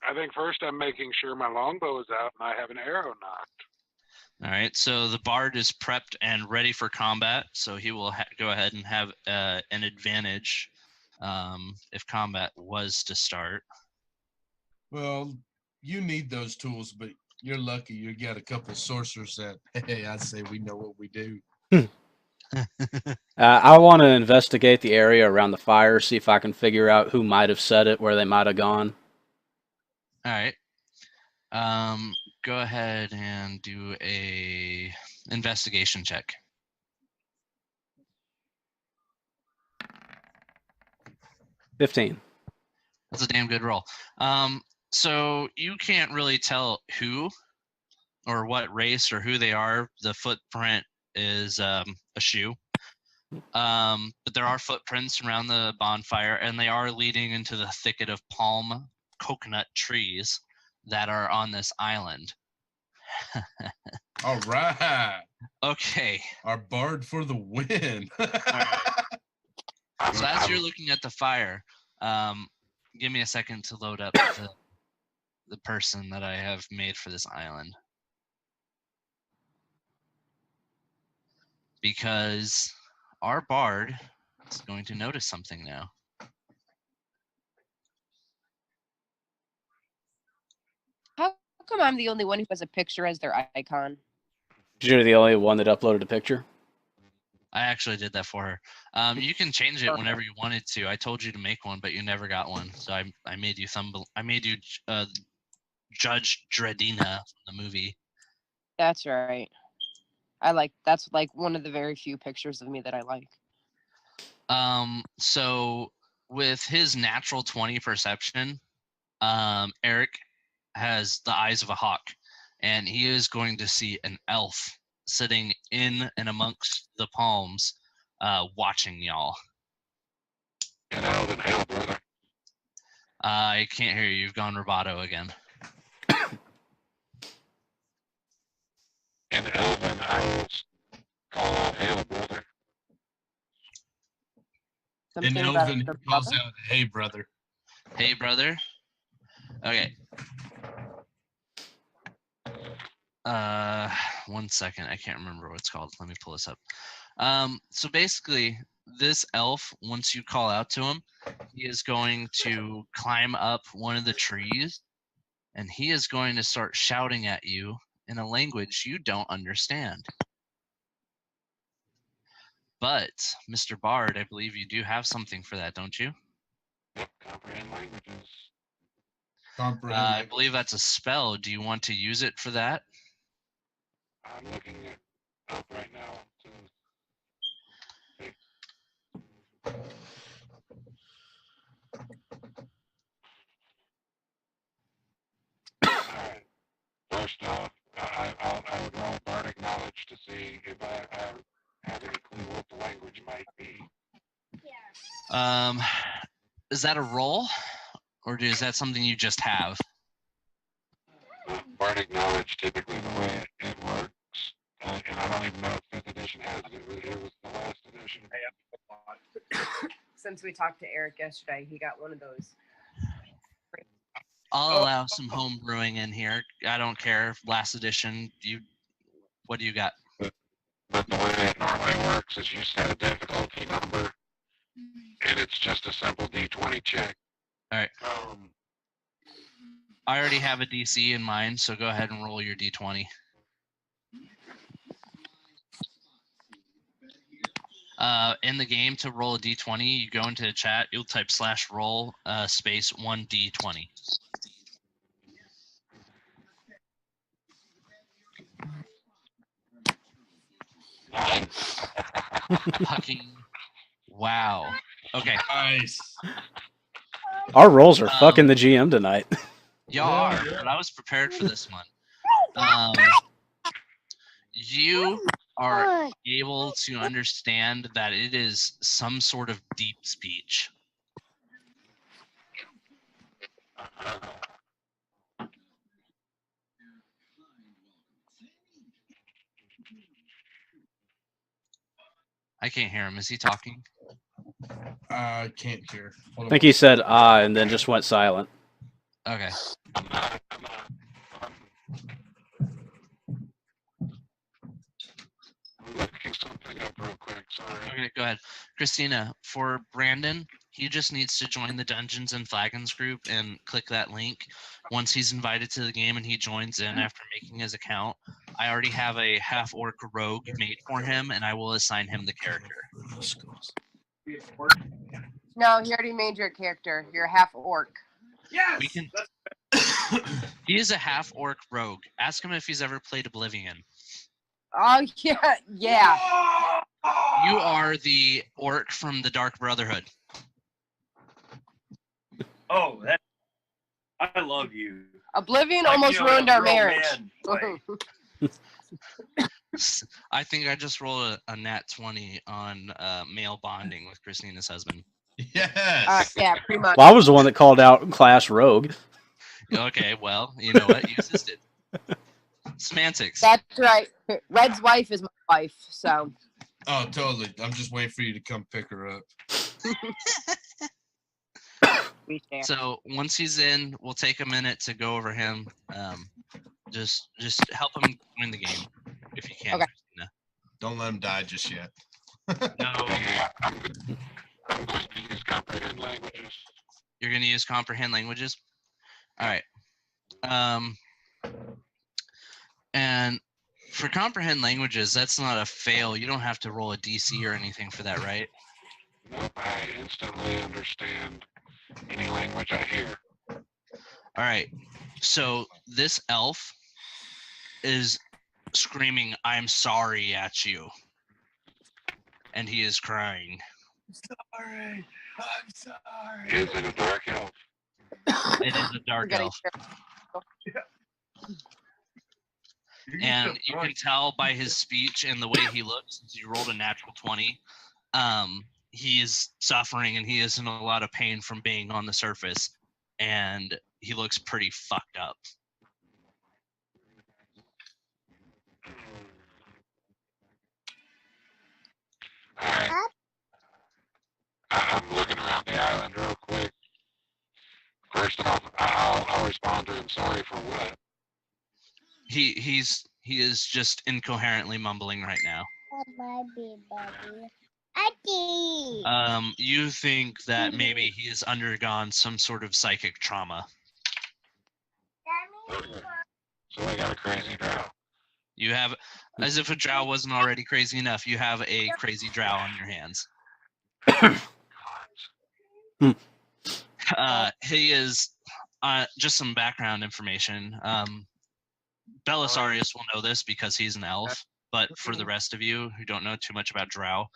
I think first I'm making sure my longbow is out and I have an arrow knocked. All right, so the bard is prepped and ready for combat, so he will go ahead and have an advantage if combat was to start. Well, you need those tools, but you're lucky you got a couple sorcerers that, hey, I'd say we know what we do. I want to investigate the area around the fire, see if I can figure out who might have set it, where they might have gone. All right. Go ahead and do a investigation check. $15. That's a damn good roll. So you can't really tell who or what race or who they are. The footprint is a shoe. But there are footprints around the bonfire, and they are leading into the thicket of palm coconut trees that are on this island. All right. Okay. Our bard for the win. So as you're looking at the fire, give me a second to load up the person that I have made for this island. Because our bard is going to notice something now. How come I'm the only one who has a picture as their icon? You're the only one that uploaded a picture. I actually did that for her. You can change it whenever you wanted to. I told you to make one, but you never got one. So I made you Judge Dredina from the movie. That's right. That's like one of the very few pictures of me that I like. So with his natural 20 perception, Eric has the eyes of a hawk, and he is going to see an elf sitting in and amongst the palms, watching y'all. And out in hell, brother. I can't hear you. You've gone rubato again. And elven owls call out hail, brother. In Something about Elven, he their calls brother? out, hey, brother. Hey, brother. Okay. 1 second. I can't remember what it's called. Let me pull this up. So basically, this elf, once you call out to him, he is going to climb up one of the trees, and he is going to start shouting at you in a language you don't understand. But, Mr. Bard, I believe you do have something for that, don't you? Yep, comprehend languages. Comprehend. I believe that's a spell. Do you want to use it for that? I'm looking it up right now. Alright. First off, I would roll Bardic Knowledge to see if I have any clue what the language might be. Is that a roll, or is that something you just have? Bardic Knowledge, typically the way it works, and I don't even know if 5th edition has it. It was the last edition. Since we talked to Eric yesterday, he got one of those. I'll allow some home brewing in here. I don't care. Last edition, what do you got? But the way it normally works is you set a difficulty number, and it's just a simple D20 check. All right. I already have a DC in mind, so go ahead and roll your D20. In the game, to roll a D20, you go into the chat, you'll type /roll space 1D20. Fucking wow. Okay. Nice. Our rolls are fucking the GM tonight. Y'all are, but I was prepared for this one. You are able to understand that it is some sort of deep speech. I can't hear him. Is he talking? I can't hear. Hold I on. think he said and then just went silent. Okay. I'm not. I'm looking something up real quick. Sorry. Okay, go ahead. Christina, for Brandon, he just needs to join the Dungeons and Flagons group and click that link. Once he's invited to the game and he joins in after making his account, I already have a half-orc rogue made for him, and I will assign him the character. No, he already made your character. You're half orc. We can. He is a half-orc rogue. Ask him if he's ever played Oblivion. Oh yeah, yeah. You are the orc from the Dark Brotherhood. Oh, that I love you. Oblivion Like, almost you know, ruined a our real marriage. man way. I think I just rolled a nat 20 on male bonding with Christina's husband. Yes. Yeah, pretty much. Well, I was the one that called out class rogue. Okay, well, you know what? You assisted. Semantics. That's right. Red's wife is my wife, so. Oh, totally. I'm just waiting for you to come pick her up. We share. So once he's in, we'll take a minute to go over him. Just help him win the game if you can. Okay. Christina. Don't let him die just yet. No, Yeah, I'm going to use comprehend languages. you're going to use comprehend languages. All right. And for comprehend languages, that's not a fail. You don't have to roll a DC or anything for that, right? Nope, I instantly understand any language I hear. All right. So this elf is screaming, "I'm sorry" at you. And he is crying. Sorry, I'm sorry. Is it a dark elf? It is a We're dark getting elf. And you can tell by his speech and the way he looks, since you rolled a natural 20, he is suffering and he is in a lot of pain from being on the surface. And he looks pretty fucked up. Alright. I'm looking around the island real quick. First off, I'll respond to him. Sorry for what? He is just incoherently mumbling right now. You think that maybe he has undergone some sort of psychic trauma. So I got a crazy drow. You have, as if a drow wasn't already crazy enough, you have a crazy drow on your hands. He is just some background information. Belisarius will know this because he's an elf, but for the rest of you who don't know too much about Drow,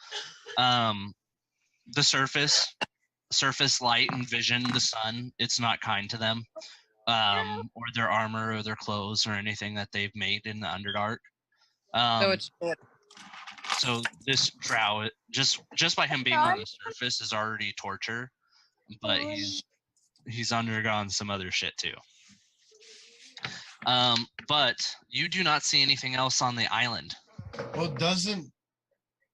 the surface light and vision, the sun, it's not kind to them, or their armor or their clothes or anything that they've made in the Underdark. So it's So this Drow, just by him being on the surface, is already torture, but he's undergone some other shit too. But you do not see anything else on the island. Well, doesn't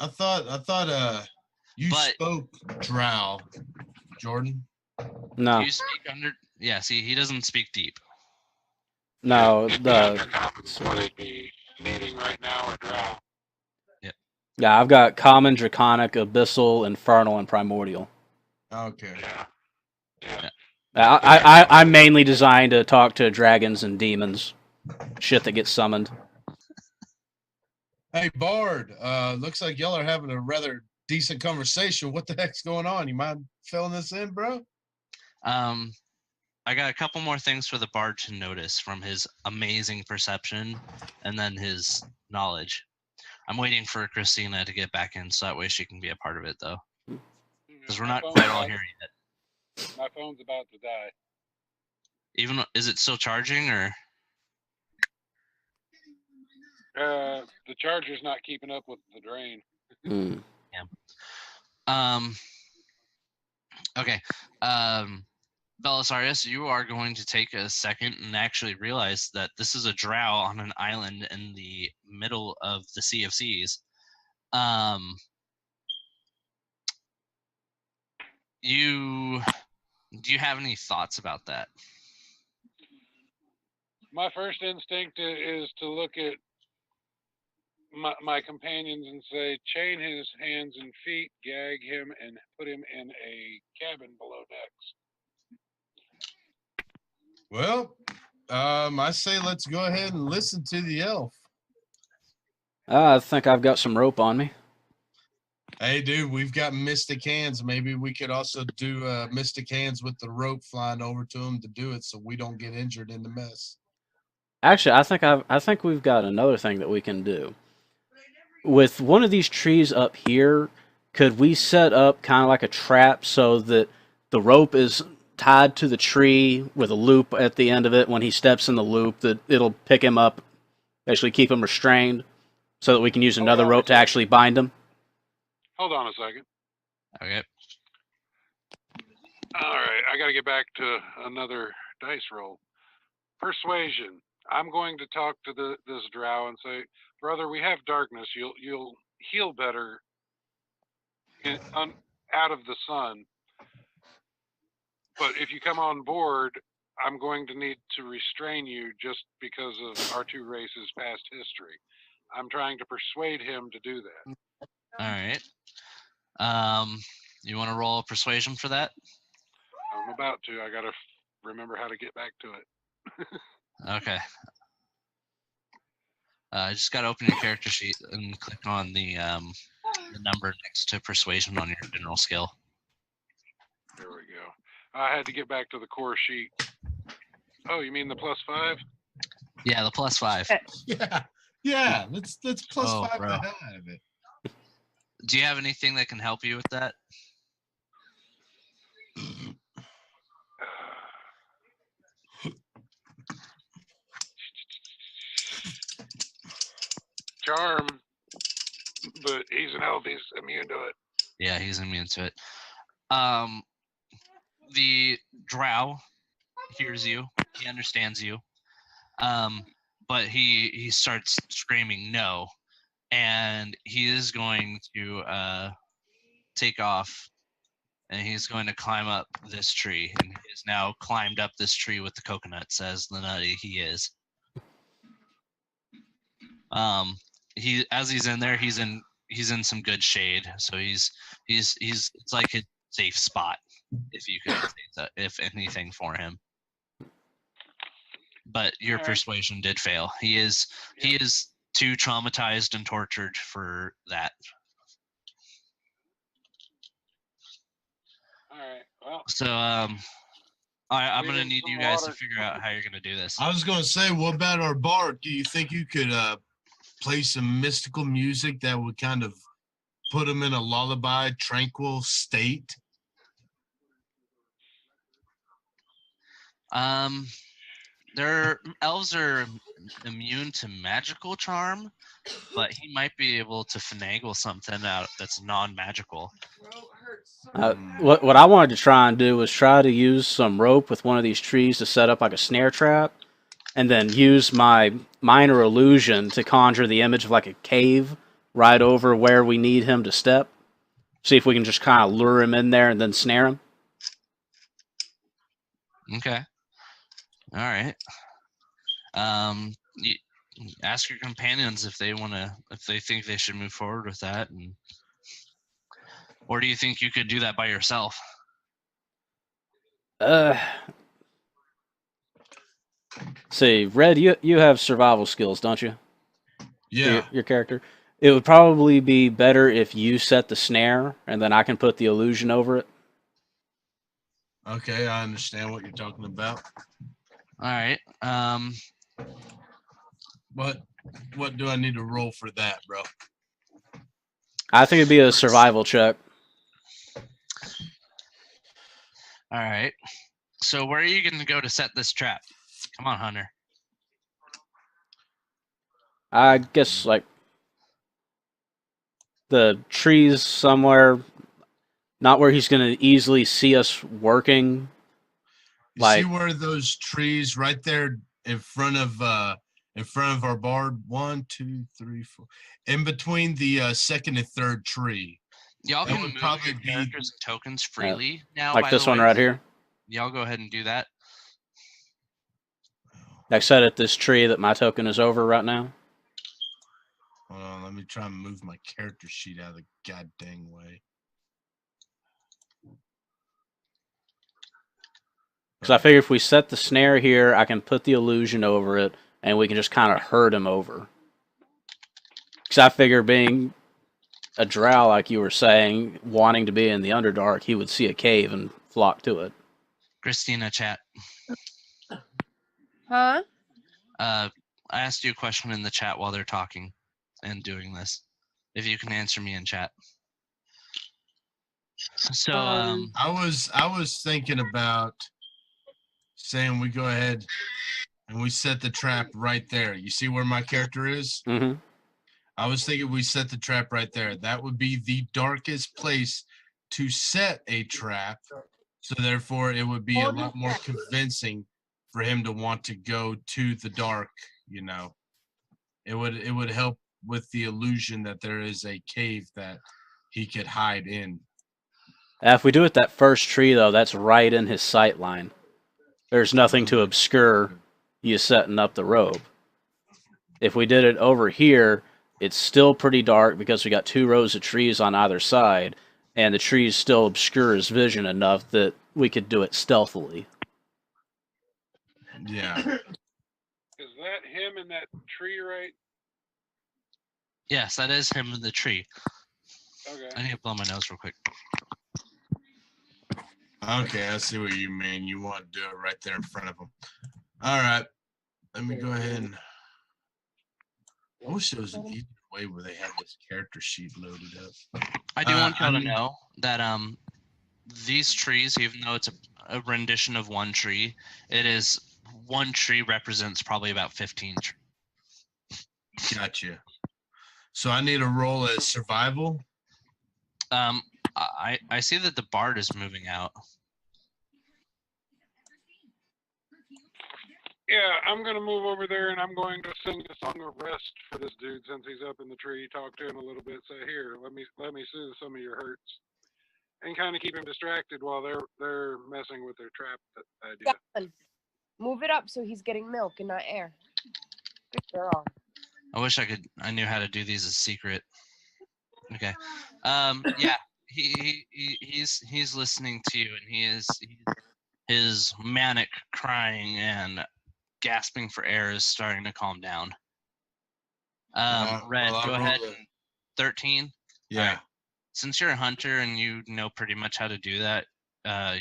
I thought you But- spoke Drow, Jordan? No, Do you speak under? Yeah. See, he doesn't speak deep. no. What they'd be needing right now are Drow. Yeah, I've got common, draconic, abyssal, infernal, and primordial. Okay. Yeah. I'm mainly designed to talk to dragons and demons, shit that gets summoned. Hey, Bard. Looks like y'all are having a rather decent conversation. What the heck's going on? You mind filling this in, bro? I got a couple more things for the bard to notice from his amazing perception and then his knowledge. I'm waiting for Christina to get back in so that way she can be a part of it, though, because we're not quite all here yet. My phone's about to die. Even is it still charging or? The charger's not keeping up with the drain. Mm. Okay. Belisarius, you are going to take a second and actually realize that this is a drow on an island in the middle of the Sea of Seas. Do you have any thoughts about that? My first instinct is to look at my companions and say, chain his hands and feet, gag him, and put him in a cabin below decks. Well, I say let's go ahead and listen to the elf. I think I've got some rope on me. Hey, dude, we've got mystic hands. Maybe we could also do mystic hands with the rope flying over to him to do it, so we don't get injured in the mess. Actually, I think we've got another thing that we can do. With one of these trees up here, could we set up kind of like a trap so that the rope is tied to the tree with a loop at the end of it? When he steps in the loop, that it'll pick him up, actually keep him restrained, so that we can use another rope to actually bind him. Hold on a second. Okay. All right, I got to get back to another dice roll. Persuasion. I'm going to talk to this drow and say, brother, we have darkness. You'll heal better out of the sun. But if you come on board, I'm going to need to restrain you just because of our two races' past history. I'm trying to persuade him to do that. All right. You want to roll persuasion for that? I'm about to. I got to remember how to get back to it. Okay. I just got to open your character sheet and click on the number next to persuasion on your general skill. There we go. I had to get back to the core sheet. Oh, you mean the +5? Yeah, the +5. Yeah. Let's plus Oh, 5 bro. the hell out of it. Do you have anything that can help you with that? Charm, but he's an elf. He's immune to it. Yeah, he's immune to it. The drow hears you. He understands you. But he starts screaming no, and he is going to take off, and he's going to climb up this tree, and he has now climbed up this tree with the coconuts, as the nutty he is. He's in there, he's in some good shade, so he's it's like a safe spot, if you could say that, if anything, for him. But your Alright. persuasion did fail. He is too traumatized and tortured for that. All right. Well, So I'm Leave gonna him need some you guys to water. figure out how you're gonna do this. I was gonna say, what about our bard? Do you think you could play some mystical music that would kind of put him in a lullaby, tranquil state? Elves are immune to magical charm, but he might be able to finagle something out that's non-magical. What I wanted to try and do was try to use some rope with one of these trees to set up like a snare trap, and then use my minor illusion to conjure the image of like a cave right over where we need him to step. See if we can just kind of lure him in there and then snare him. Okay. All right. You ask your companions if they think they should move forward with that, or do you think you could do that by yourself? See, Red, you have survival skills, don't you? Yeah. Your character. It would probably be better if you set the snare and then I can put the illusion over it. Okay, I understand what you're talking about. All right. What do I need to roll for that, bro? I think it'd be a survival check. All right. So where are you going to go to set this trap? Come on, Hunter. I guess like the trees somewhere, not where he's gonna easily see us working. You Like- see where those trees right there in front of our bard? 1, 2, 3, 4. In between the second and third tree. Y'all That can would move probably your be- characters and tokens freely now. like by this the one way. right here. Y'all go ahead and do that. Like set at this tree that my token is over right now. Hold on, let me try and move my character sheet out of the god dang way. Because I figure if we set the snare here, I can put the illusion over it, and we can just kind of herd him over. Because I figure being a drow, like you were saying, wanting to be in the Underdark, he would see a cave and flock to it. Christina, chat. Huh? I asked you a question in the chat while they're talking and doing this. If you can answer me in chat. So I was thinking about saying we go ahead and we set the trap right there. You see where my character is? Mm-hmm. I was thinking we set the trap right there. That would be the darkest place to set a trap. So therefore it would be a lot more convincing for him to want to go to the dark, you know. It would help with the illusion that there is a cave that he could hide in. If we do it that first tree, though, that's right in his sight line. There's nothing to obscure you setting up the rope. If we did it over here, it's still pretty dark because we got 2 rows of trees on either side, and the trees still obscure his vision enough that we could do it stealthily. Yeah. Is that him in that tree, right? yes, that is him in the tree. Okay. I need to blow my nose real quick. Okay, I see what you mean. You want to do it right there in front of him. All right. Let me go ahead and. I wish there was an easier way where they had this character sheet loaded up. I do want y'all to I'm- know that these trees, even though it's a rendition of one tree, it is one tree represents probably about 15 trees. Gotcha. So I need a roll as survival. I see that the bard is moving out. Yeah, I'm gonna move over there and I'm going to sing a song of rest for this dude since he's up in the tree. Talk to him a little bit. Say, here, let me soothe some of your hurts, and kind of keep him distracted while they're messing with their trap idea. Done. Move it up so he's getting milk and not air. Good girl. I wish I knew how to do these as secret. Okay. Yeah, he's listening to you, and his manic crying and gasping for air is starting to calm down. Red, well, I go rolled ahead. a- 13. Yeah. Since you're a hunter and you know pretty much how to do that,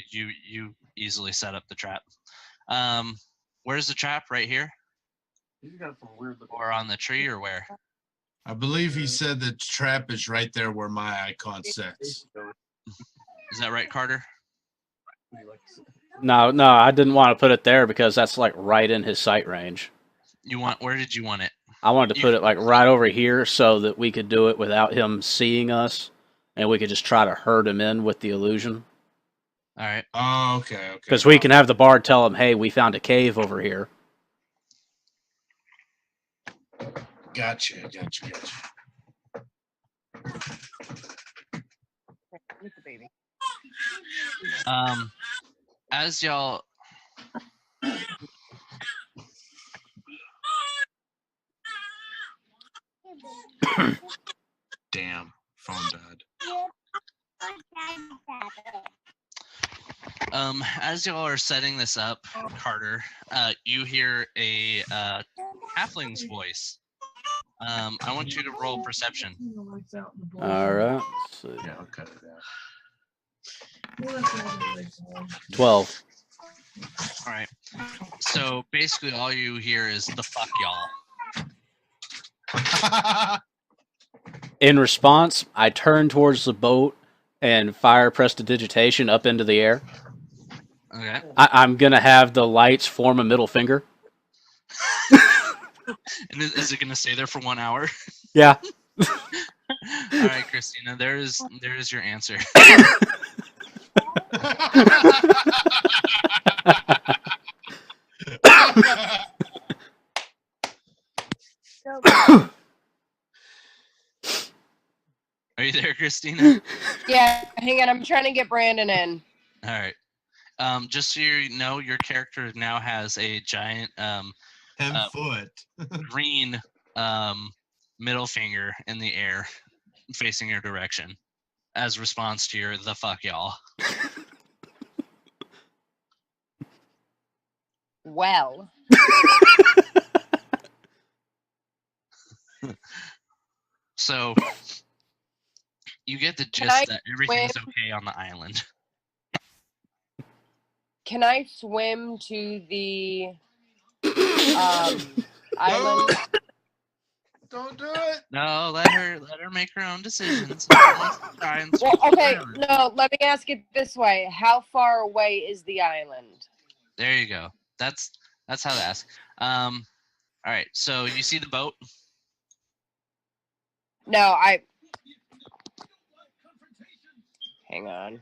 you easily set up the trap. Where's the trap? Right here, He's got some weird. or on the tree, or where? I believe he said the trap is right there where my icon sets. Is that right, Carter? No, I didn't want to put it there because that's like right in his sight range. Where did you want it? I wanted to put it like right over here so that we could do it without him seeing us, and we could just try to herd him in with the illusion. All right. Oh, okay. Because we can have the bard tell him, "Hey, we found a cave over here." Gotcha. With the baby. As y'all Damn, phone died. as y'all are setting this up, Carter, you hear a halfling's voice. I want you to roll perception. All right. Let's see. Yeah, I'll cut it out. 12. All right. So basically, all you hear is the fuck y'all. In response, I turn towards the boat and fire prestidigitation up into the air. Okay. I'm going to have the lights form a middle finger. And is it gonna stay there for 1 hour? Yeah. All right, Christina. There is your answer. Are you there, Christina? Yeah, hang on. I'm trying to get Brandon in. All right. Just so you know, your character now has a giant 10-foot. green middle finger in the air facing your direction as response to your the fuck y'all. Well, So you get the I gist that everything's okay on the island. can I swim to the island? Don't do it. No, let her make her own decisions. If she wants to try and swim Well, to the okay, island. no, let me ask it this way. How far away is the island? There you go. That's how to ask. All right. So you see the boat? No, hang on.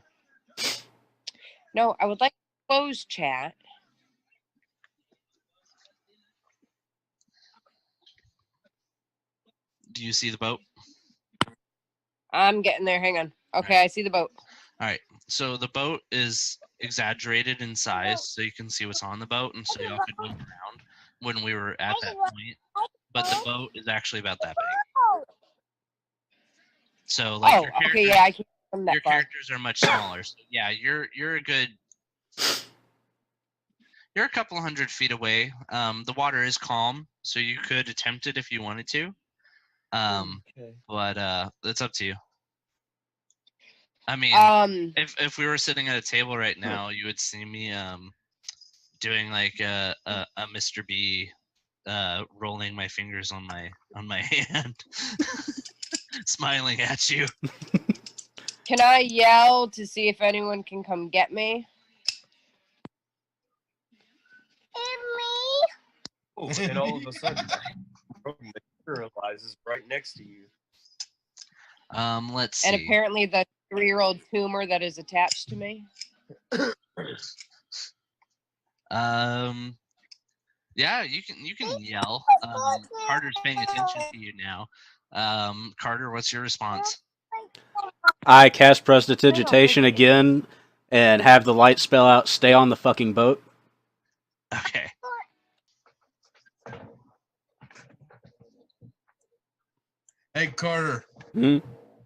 No, I would like to close chat. Do you see the boat? I'm getting there. Hang on. Okay, I see the boat. All right. So the boat is exaggerated in size, so you can see what's on the boat, and so y'all could move around when we were at that point. But the boat is actually about that big. So like Oh, your okay, characters, yeah, I can't swim that your far. characters are much smaller. So yeah, you're a good. You're a couple 100 feet away. The water is calm, so you could attempt it if you wanted to. But it's up to you. I mean, if we were sitting at a table right now, you would see me doing like a Mr. B, rolling my fingers on my hand, smiling at you. Can I yell to see if anyone can come get me? Oh, and all of a sudden, materializes right next to you. Let's And see. apparently the 3-year-old tumor that is attached to me. Yeah, you can yell. Carter's paying attention to you now. Carter, what's your response? I cast prestidigitation again and have the light spell out, "Stay on the fucking boat." Okay. Hey, Carter. Hmm?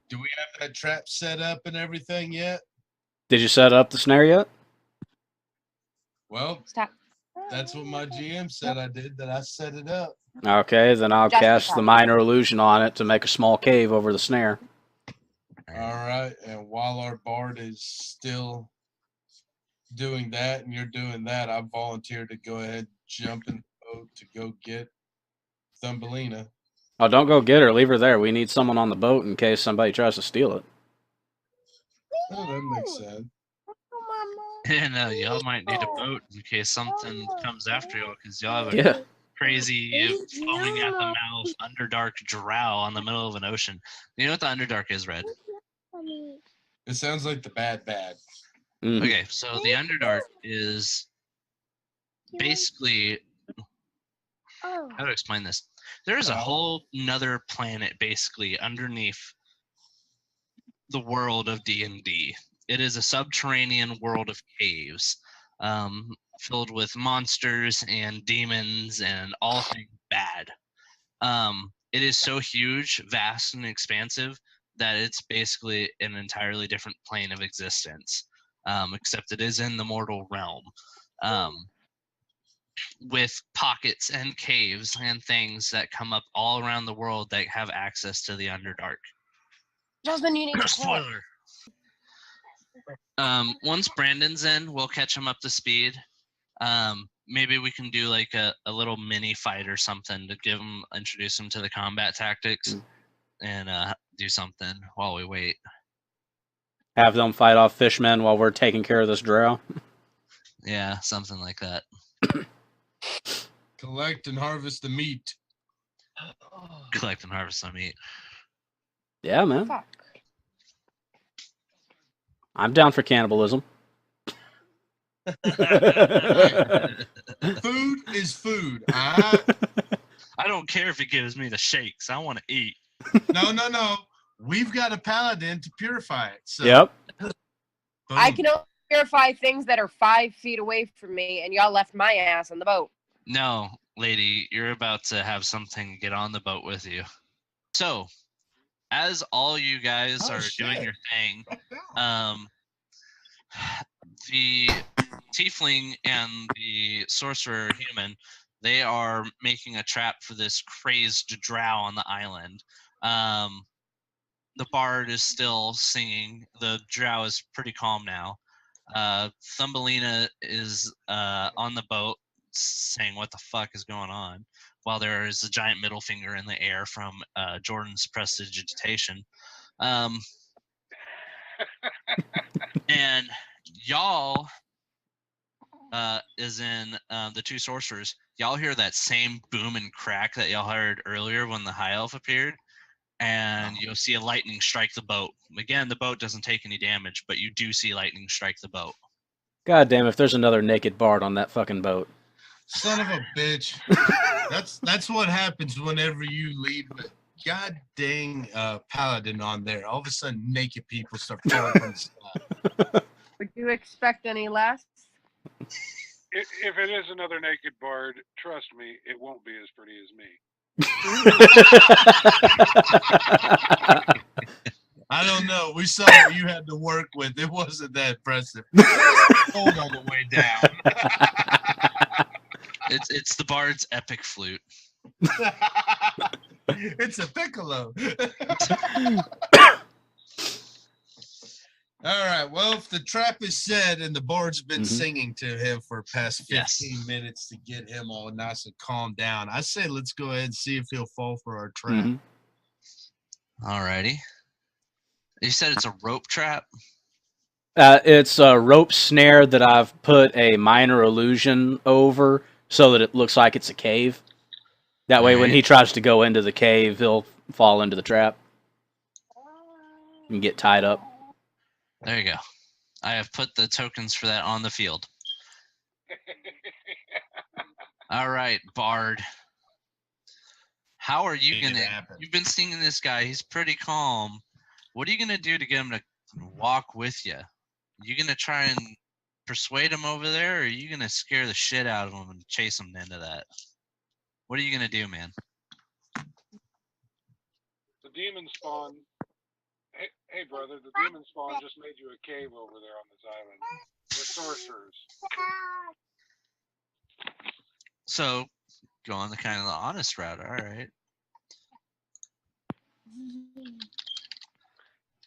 Do we have that trap set up and everything yet? Did you set up the snare yet? Well, Stop. that's what my GM said I did, that I set it up. Okay, then I'll Just cast the because. minor illusion on it to make a small cave over the snare. All right. And while our bard is still doing that and you're doing that, I volunteer to go ahead, jump in the boat to go get Thumbelina. Oh, don't go get her. Leave her there. We need someone on the boat in case somebody tries to steal it. Oh, that makes sense. And y'all might need a boat in case something comes after y'all, because y'all have a Yeah. crazy foaming at the mouth Underdark drow on the middle of an ocean. You know what the Underdark is, Red? It sounds like the bad. Mhm. Okay, so the Underdark is basically, how to explain this? There is a whole nother planet basically underneath the world of D&D. It is a subterranean world of caves, filled with monsters and demons and all things bad. It is so huge, vast, and expansive that it's basically an entirely different plane of existence, except it is in the mortal realm, with pockets and caves and things that come up all around the world that have access to the Underdark. Justin, you need to quit. Spoiler. Once Brandon's in, we'll catch him up to speed. Maybe we can do like a little mini fight or something to introduce him to the combat tactics, and do something while we wait. Have them fight off fishmen while we're taking care of this drow. Yeah, something like that. Collect and harvest the meat. Collect and harvest some meat. Yeah, man. Fuck. I'm down for cannibalism. Food is food. I I don't care if it gives me the shakes. I want to eat. no. We've got a paladin to purify it. So Yep. I boom. can only purify things that are 5 feet away from me, and y'all left my ass on the boat. No, lady, you're about to have something get on the boat with you. So, as all you guys Oh, are doing shit. your thing, the tiefling and the sorcerer human, they are making a trap for this crazed drow on the island. The bard is still singing. The drow is pretty calm now. Thumbelina is on the boat saying what the fuck is going on, while there is a giant middle finger in the air from Jordan's prestidigitation. And y'all is in the two sorcerers. Y'all hear that same boom and crack that y'all heard earlier when the high elf appeared, and you'll see a lightning strike the boat. Again, the boat doesn't take any damage, but you do see lightning strike the boat. God damn, if there's another naked bard on that fucking boat. Son of a bitch. That's what happens whenever you leave a god dang paladin on there. All of a sudden naked people start falling from the sky. Would you expect any less? If it is another naked bard, trust me, it won't be as pretty as me. I don't know. We saw what you had to work with. It wasn't that impressive. Cold on the way down. It's the bard's epic flute. It's a piccolo. All right. Well, if the trap is set and the bard's been singing to him for past 15 minutes to get him all nice and calm down, I say let's go ahead and see if he'll fall for our trap. Alrighty. You said it's a rope trap? It's a rope snare that I've put a minor illusion over so that it looks like it's a cave. That way, when he tries to go into the cave, he'll fall into the trap and get tied up. There you go. I have put the tokens for that on the field. All right, Bard. How are you Make it gonna? happen. You've been singing this guy. He's pretty calm. What are you gonna do to get him to walk with you? You gonna try and persuade him over there, or are you gonna scare the shit out of him and chase him into that? What are you gonna do, man? The demon spawn. Hey, brother, the demon spawn just made you a cave over there on this island. With sorcerers. So, go on the kind of the honest route. All right.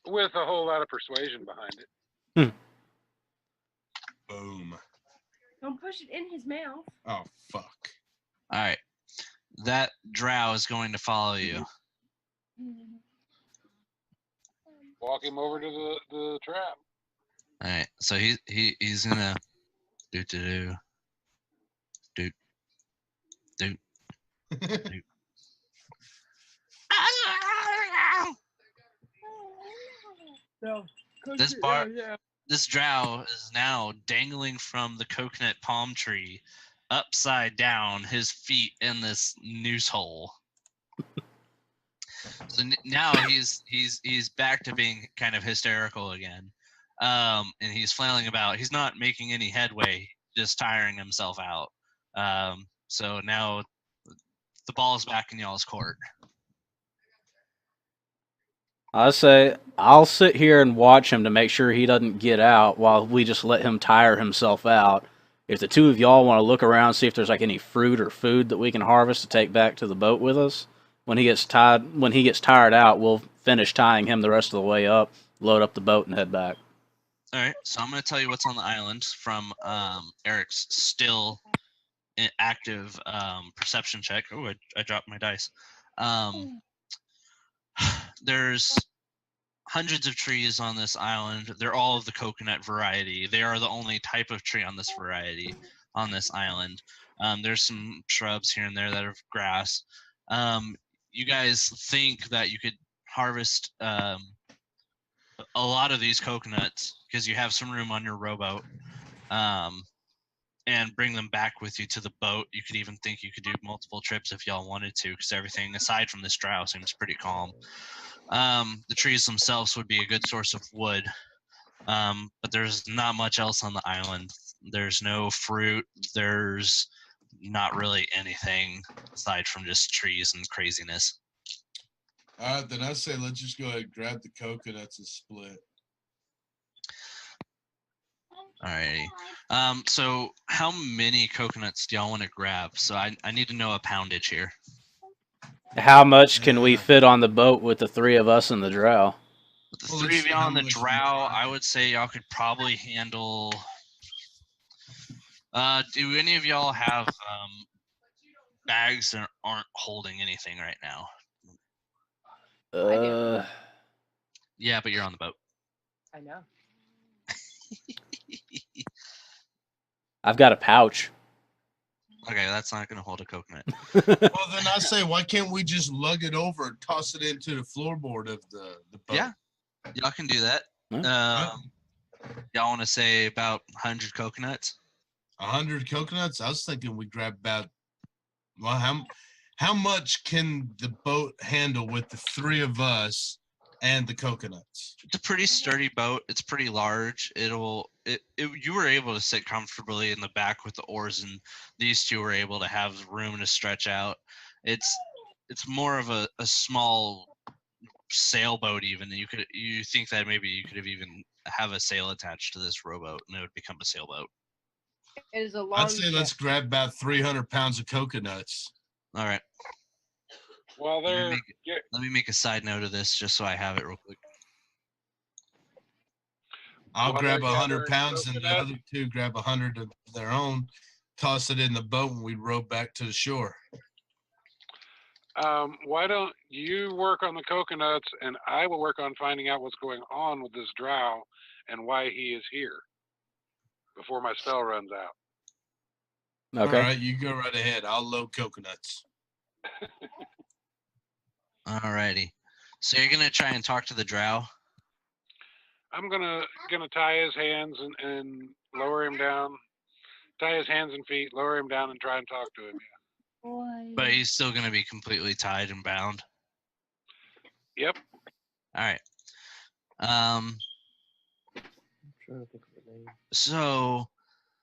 With a whole lot of persuasion behind it. Boom. Don't push it in his mouth. Oh fuck. All right. That drow is going to follow you. Walk him over to the trap. All right. So he's gonna do. No. This drow is now dangling from the coconut palm tree, upside down, his feet in this noose hole. So now he's back to being kind of hysterical again, and he's flailing about. He's not making any headway, just tiring himself out. So now the ball's back in y'all's court. I say I'll sit here and watch him to make sure he doesn't get out while we just let him tire himself out. If the two of y'all want to look around, see if there's like any fruit or food that we can harvest to take back to the boat with us. When he gets tired out, we'll finish tying him the rest of the way up, load up the boat, and head back. All right, so I'm going to tell you what's on the island from Eric's still active perception check. Oh, I dropped my dice. There's hundreds of trees on this island. They're all of the coconut variety. They are the only type of tree on this variety on this island. There's some shrubs here and there that are grass. You guys think that you could harvest a lot of these coconuts because you have some room on your rowboat, and bring them back with you to the boat. You could even think you could do multiple trips if y'all wanted to, because everything aside from this drow seems pretty calm. The trees themselves would be a good source of wood, but there's not much else on the island. There's no fruit. There's not really anything aside from just trees and craziness. All right, then I say let's just go ahead and grab the coconuts and split. Alrighty. So how many coconuts do y'all want to grab? So I need to know a poundage here. How much can we fit on the boat with the three of us and the drow? With the Well, three let's of see you how on the much drow, more. I would say y'all could probably handle. Do any of y'all have bags that aren't holding anything right now? I do. Yeah, but you're on the boat. I know. I've got a pouch. Okay, that's not going to hold a coconut. Well, then I say, why can't we just lug it over and toss it into the floorboard of the boat? Yeah, y'all can do that. Y'all want to say about 100 coconuts? 100 coconuts? I was thinking we grab about, well, how much can the boat handle with the three of us and the coconuts? It's a pretty sturdy boat. It's pretty large. You were able to sit comfortably in the back with the oars, and these two were able to have room to stretch out. It's more of a small sailboat even. You think that maybe you could have even have a sail attached to this rowboat and it would become a sailboat. It is a long I'd say ship. let's grab about 300 pounds of coconuts. All right. While they're Let me make a side note of this just so I have it real quick. I'll While grab they're 100 gathering pounds and the coconut- other two grab 100 of their own, toss it in the boat, and we row back to the shore. why don't you work on the coconuts and I will work on finding out what's going on with this drow and why he is here before my spell runs out. Okay. All right, you go right ahead. I'll load coconuts. Alrighty. So you're gonna try and talk to the drow? I'm gonna tie his hands and lower him down. Tie his hands and feet, lower him down, and try and talk to him. But he's still gonna be completely tied and bound. Yep. Alright. So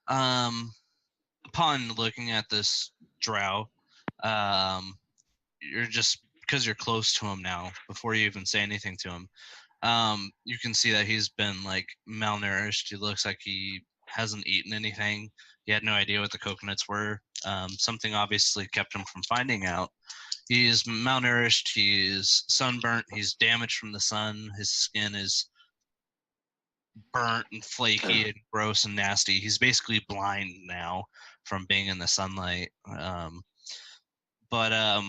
upon looking at this drow, you're just because you're close to him now, before you even say anything to him, you can see that he's been like malnourished. He looks like he hasn't eaten anything. He had no idea what the coconuts were. Something obviously kept him from finding out. He is malnourished. He is sunburnt. He's damaged from the sun. His skin is burnt and flaky and gross and nasty. He's basically blind now from being in the sunlight. But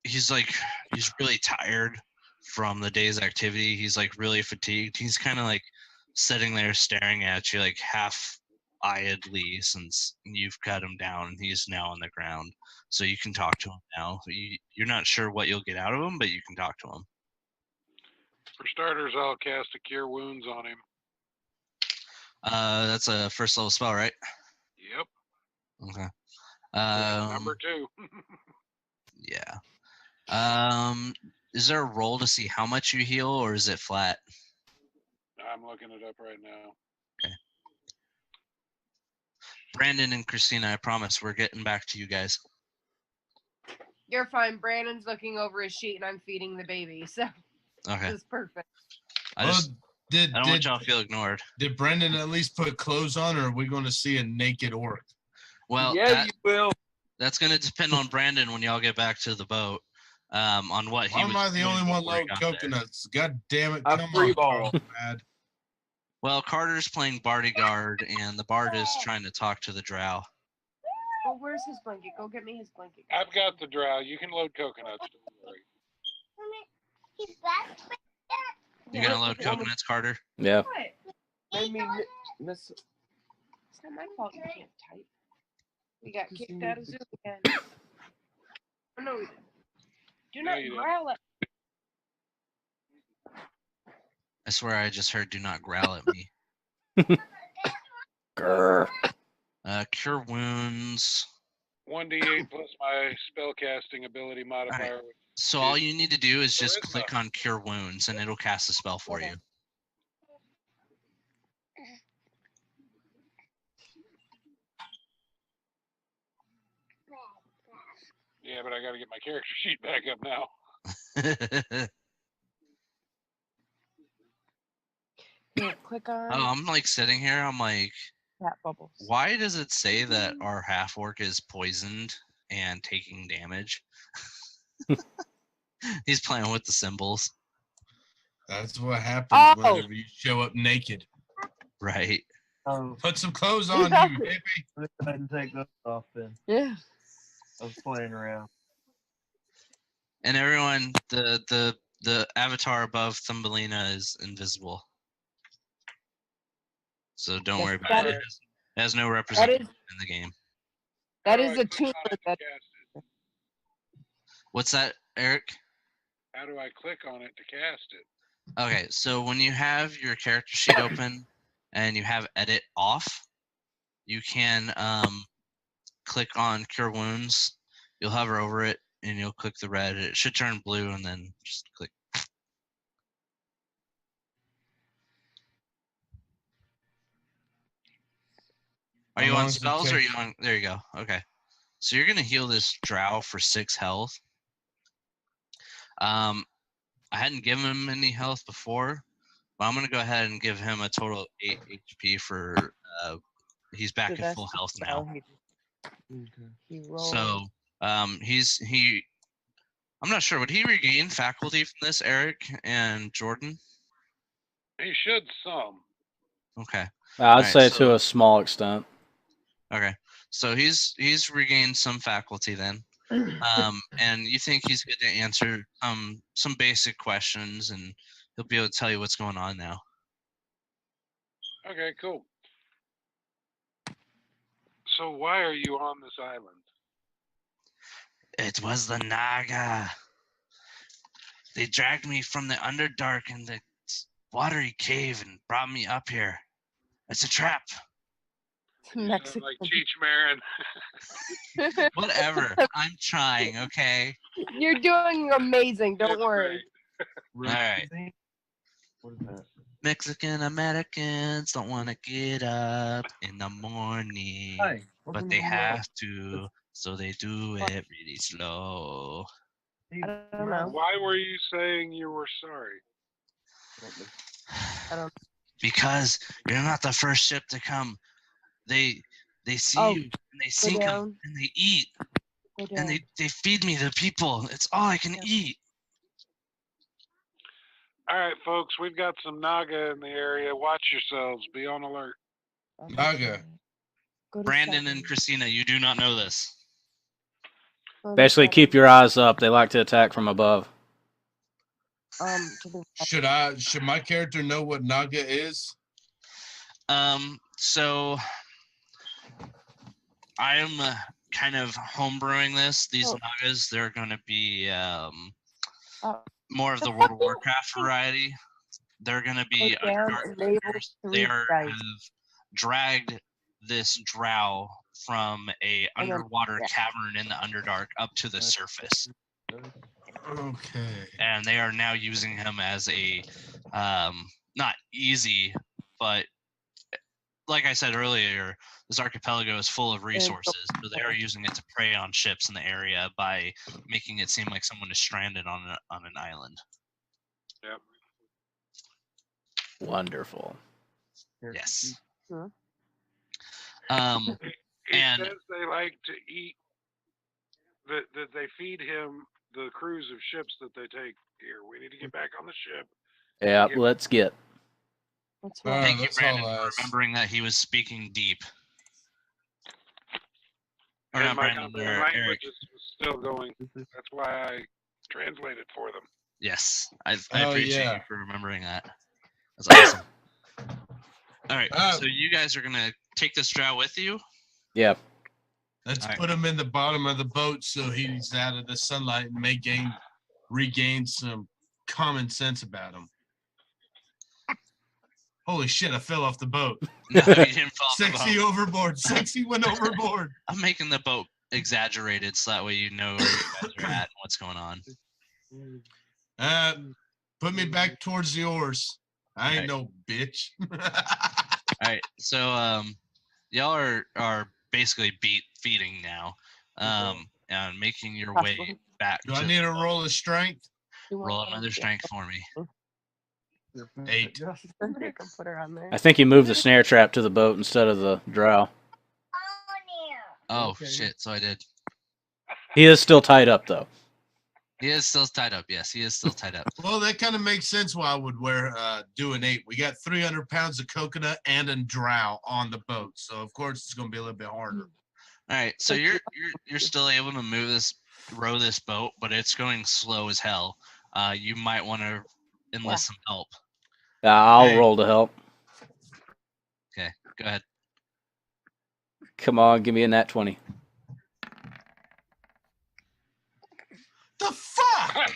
he's really tired from the day's activity. He's like really fatigued. He's kind of like sitting there staring at you like half-eyedly since you've cut him down. He's now on the ground, so you can talk to him now. You're not sure what you'll get out of him, but you can talk to him. For starters, I'll cast a Cure Wounds on him. That's a first level spell, right? Yep. Okay. Number 2. Yeah. Is there a roll to see how much you heal, or is it flat? I'm looking it up right now. Brandon and Christina, I promise we're getting back to you guys. You're fine. Brandon's looking over his sheet and I'm feeding the baby, so Okay. this is perfect. I Well, don't want y'all to feel ignored. Did Brendan at least put clothes on, or are we going to see a naked orc? Well, Yeah, you will. that's going to depend on Brandon when y'all get back to the boat. On what he Why was am I the doing only one before he loading got there. coconuts? God damn it. I Come free on, ball. Carlsbad. Well, Carter's playing bodyguard, and the bard is trying to talk to the drow. Oh, where's his blanket? Go get me his blanket. I've got the drow. You can load coconuts. Don't worry. You gonna load coconuts, Carter? Yeah. What? I mean, miss. It's not my fault you can't type. We got kicked out of Zoom again. Oh, no, we didn't. Do No, not you didn't. growl at I swear I just heard "do not growl at me." Grr. Cure wounds. 1d8 plus my spellcasting ability modifier. So all you need to do is just Charisma. click on Cure Wounds, and it'll cast a spell for you. Yeah, but I got to get my character sheet back up now. Here, click on Oh, I'm like sitting here. I'm like, chat bubbles. why does it say that our half orc is poisoned and taking damage? He's playing with the symbols, That's what happens Oh. whenever you show up naked. right? Put some clothes on, Yeah. you hippie. Let's go ahead and take those off then. Yeah. I was playing around. And everyone, the avatar above Thumbelina is invisible, so don't Yes, worry about that it. is- It has no That representation is in the game. that How do is I a click tune on it to that cast it? What's that, Eric? How do I click on it to cast it? Okay, so when you have your character sheet open and you have edit off, you can click on Cure Wounds. You'll hover over it and you'll click the red. It should turn blue and then just click. Are you How long on does it spells or are take? you on? There you go. Okay. So you're gonna heal this drow for 6 health. I hadn't given him any health before, but I'm gonna go ahead and give him a total of 8 HP for. He's back so at full that's the health spell now. he rolled. So he. I'm not sure. Would he regain faculty from this, Eric and Jordan? He should some. Okay. I'd Alright, say so- to a small extent. Okay. So he's regained some faculty then. And you think he's good to answer some basic questions, and he'll be able to tell you what's going on now. Okay, cool. So why are you on this island? It was the Naga. They dragged me from the Underdark in the watery cave and brought me up here. It's a trap. You sound Mexican. like Cheech Marin. Whatever. I'm trying, okay? You're doing amazing. Don't It's worry. great. Alright. What is that? Mexican Americans don't want to get up in the morning, Hey, but they have to, so they do it really slow. I don't know. Why were you saying you were sorry? I don't. Because you're not the first ship to come. They see Oh, you and they Go sink 'em down. and they eat Go down. and they feed me the people. It's all I can Yeah. eat. All right, folks, we've got some Naga in the area. Watch yourselves. Be on alert. Naga. Go to Brandon and settings, Christina, you do not know this. go to Basically, keep settings, your eyes up. They like to attack from above. to the Should my character know what Naga is? So I'm kind of homebrewing this. These Oh. Nagas, they're going to be Oh. more of The the World of fucking Warcraft thing. variety. They're going to be Go down Underdark and label creatures. 3 They dice. have dragged this drow from a And then- underwater yeah. cavern in the Underdark up to the surface. Okay. And they are now using him as a not easy, but like I said earlier, this archipelago is full of resources, so they are using it to prey on ships in the area by making it seem like someone is stranded on an island. Yep. Wonderful. Yes. Sure. He And- says they like to eat. That they feed him the crews of ships that they take here. We need to get back on the ship. Yeah, Yep. let's get. That's All what right, Thank you, that's all Brandon, I for ask. remembering that he was speaking deep. Or And not my Brandon, comprehend or Eric. language is still going. That's why I translated for them. Yes, I Oh, appreciate yeah. you for remembering that. That's awesome. All right, Uh, so you guys are gonna take this drow with you. Yeah. Let's All right. put him in the bottom of the boat so he's out of the sunlight and may regain some common sense about him. Holy shit, I fell off the boat. No, you didn't fall off the Sexy boat. overboard. Sexy went overboard. I'm making the boat exaggerated so that way you know where you guys are at and what's going on. Put me back towards the oars. I ain't Right. no bitch. All right, so y'all are basically feeding now, and making your way Possibly. back. Do I to need the a boat. roll of strength? you want Roll to another strength for me. 8. They can put her on there. I think you moved the snare trap to the boat instead of the drow. Oh Okay. shit! So I did. He is still tied up, though. He is still tied up. Yes, he is still tied up. Well, that kind of makes sense why I would do an 8. We got 300 pounds of coconut and a drow on the boat. So, of course, it's going to be a little bit harder. All right, so you're still able to row this boat, but it's going slow as hell. You might want to enlist some help. I'll Hey. roll to help. Okay, go ahead. Come on, give me a nat 20. The fuck?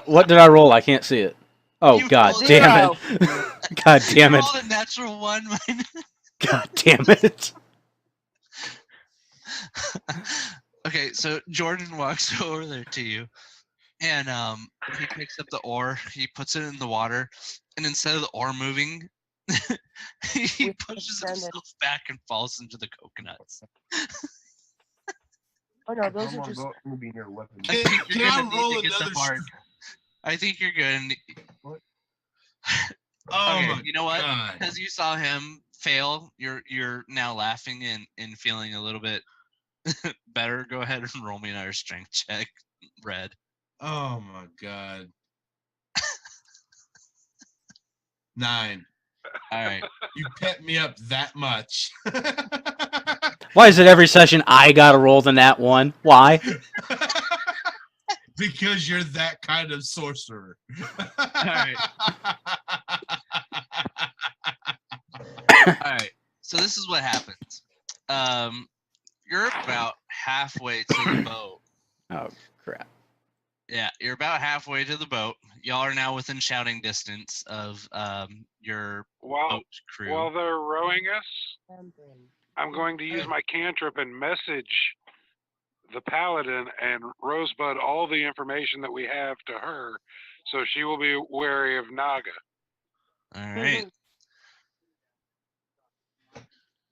What did I roll? I can't see it. Oh, You god rolled damn it. God damn You it. rolled a natural one. God damn it. Okay, so Jordan walks over there to you, and he picks up the oar. He puts it in the water, and instead of the oar moving, he We pushes extended. himself back and falls into the coconuts. Oh no, those Come are on, just. go and be near weapons. I think Can you're I gonna need roll to get the another bark. I think you're good. Oh Okay, my you know what? God. Because you saw him fail, you're now laughing and feeling a little bit better. Go ahead and roll me another strength check, Red. Oh my God. 9. All right. You pet me up that much. Why is it every session I gotta roll the nat 1? Why? Because you're that kind of sorcerer. right. All right. So this is what happens. You're about halfway to the boat. Oh, crap. Yeah, you're about halfway to the boat. Y'all are now within shouting distance of your While boat crew. while they're rowing us, I'm going to use my cantrip and message the paladin and Rosebud all the information that we have to her, so she will be wary of Naga. All right.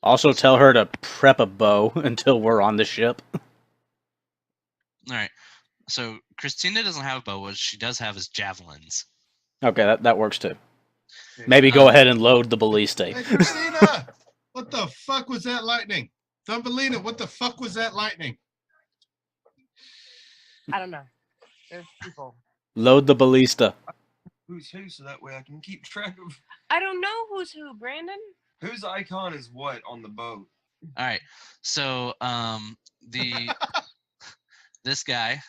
Also tell her to prep a bow until we're on the ship. All right. So Christina doesn't have a bow. What she does have is javelins. Okay, that works too. Maybe go ahead and load the ballista. Hey, Christina, what the fuck was that lightning? Thumbelina, what the fuck was that lightning? I don't know. There's people. Load the ballista. who's who so that way I can keep track of I don't know who's who, Brandon. whose icon is what on the boat. All right. So the this guy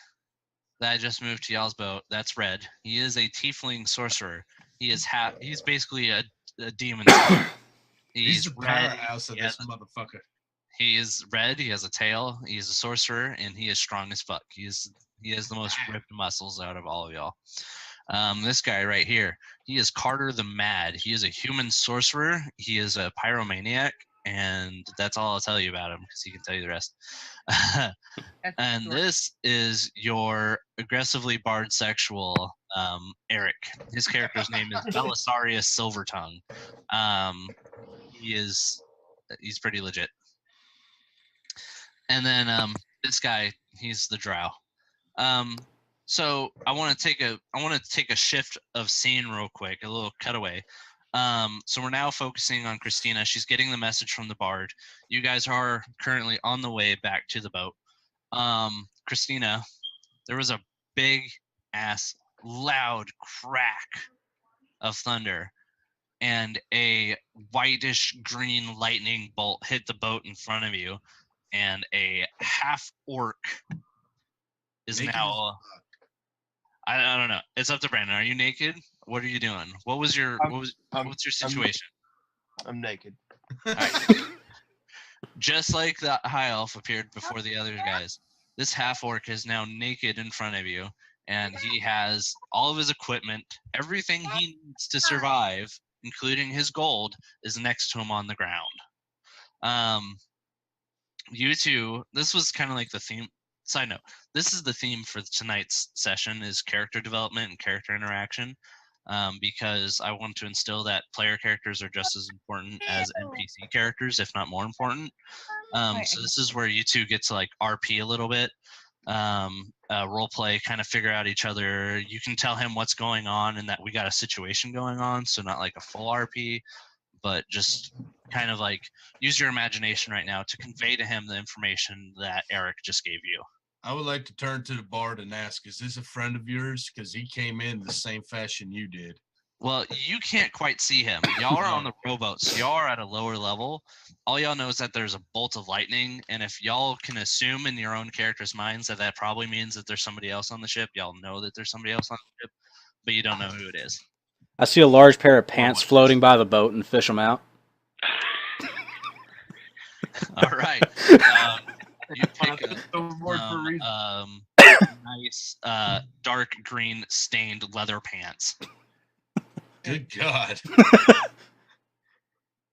that I just moved to y'all's boat, that's Red. He is a tiefling sorcerer. He is he's basically a demon. He's the red. powerhouse of He this has motherfucker. He is red. He has a tail. He's a sorcerer, and he is strong as fuck. He has the most ripped muscles out of all of y'all. This guy right here, he is Carter the Mad. He is a human sorcerer. He is a pyromaniac, and that's all I'll tell you about him because he can tell you the rest. And this is your aggressively barred sexual Eric. His character's name is Belisarius Silvertongue. He's pretty legit. And then this guy, he's the drow. So I want to take a shift of scene real quick, a little cutaway. So we're now focusing on Christina. She's getting the message from the bard. You guys are currently on the way back to the boat. Christina, there was a big ass loud crack of thunder, and a whitish green lightning bolt hit the boat in front of you, and a half orc is Naked now. I don't know. It's up to Brandon. Are you naked? What are you doing? What's your situation? I'm naked. All right. Just like the high elf appeared before the other guys, this half orc is now naked in front of you, and he has all of his equipment, everything he needs to survive, including his gold, is next to him on the ground. You two, this was kind of like the theme. Side note, this is the theme for tonight's session is character development and character interaction, because I want to instill that player characters are just as important as NPC characters, if not more important. So this is where you two get to like RP a little bit, role play, kind of figure out each other. You can tell him what's going on and that we got a situation going on, so not like a full RP, but just kind of like use your imagination right now to convey to him the information that Eric just gave you. I would like to turn to the bard and ask, is this a friend of yours? Because he came in the same fashion you did. Well, you can't quite see him. Y'all are on the rowboat, so y'all are at a lower level. All y'all know is that there's a bolt of lightning, and if y'all can assume in your own character's minds that that probably means that there's somebody else on the ship, y'all know that there's somebody else on the ship, but you don't know who it is. I see a large pair of Or pants what. floating by the boat and fish them out. All right. You pick up Overboard for a reason. nice dark green stained leather pants. Good God.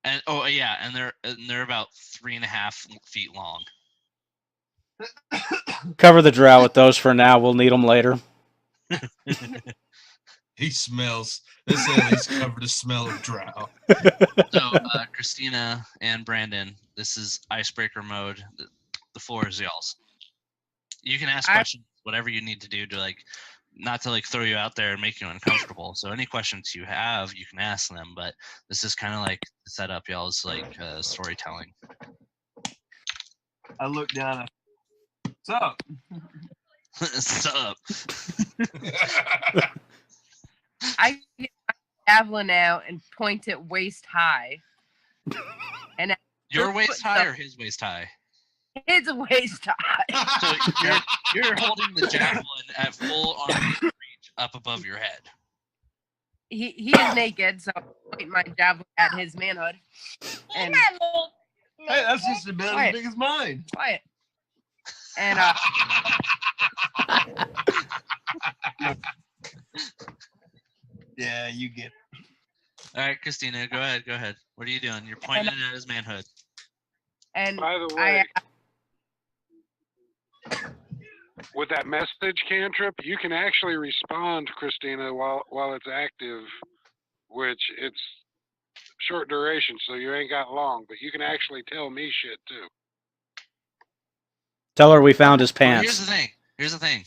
And they're about 3.5 feet long. Cover the drow with those for now. We'll need them later. He smells. This alien's covered a smell of drow. So Christina and Brandon, this is icebreaker mode. The floor is y'all's. You can ask questions, whatever you need to do to like, not to like throw you out there and make you uncomfortable. So any questions you have, you can ask them. But this is kind of like set up y'all's like storytelling. I look down. What's up? Sup? I get my javelin out and point it waist high. And Your waist high or his waist high? it's waist high. So you're holding the javelin at full arm reach up above your head. He is naked, so I point my javelin at his manhood. And Hey, that's just about as Quiet. big as mine. quiet. And Yeah, you get. All right, Christina, go ahead. What are you doing? You're pointing at his manhood. and By the I way, with that message cantrip, you can actually respond, Christina, while it's active, which it's short duration, so you ain't got long, but you can actually tell me shit too. Tell her we found his Well, pants. here's the thing.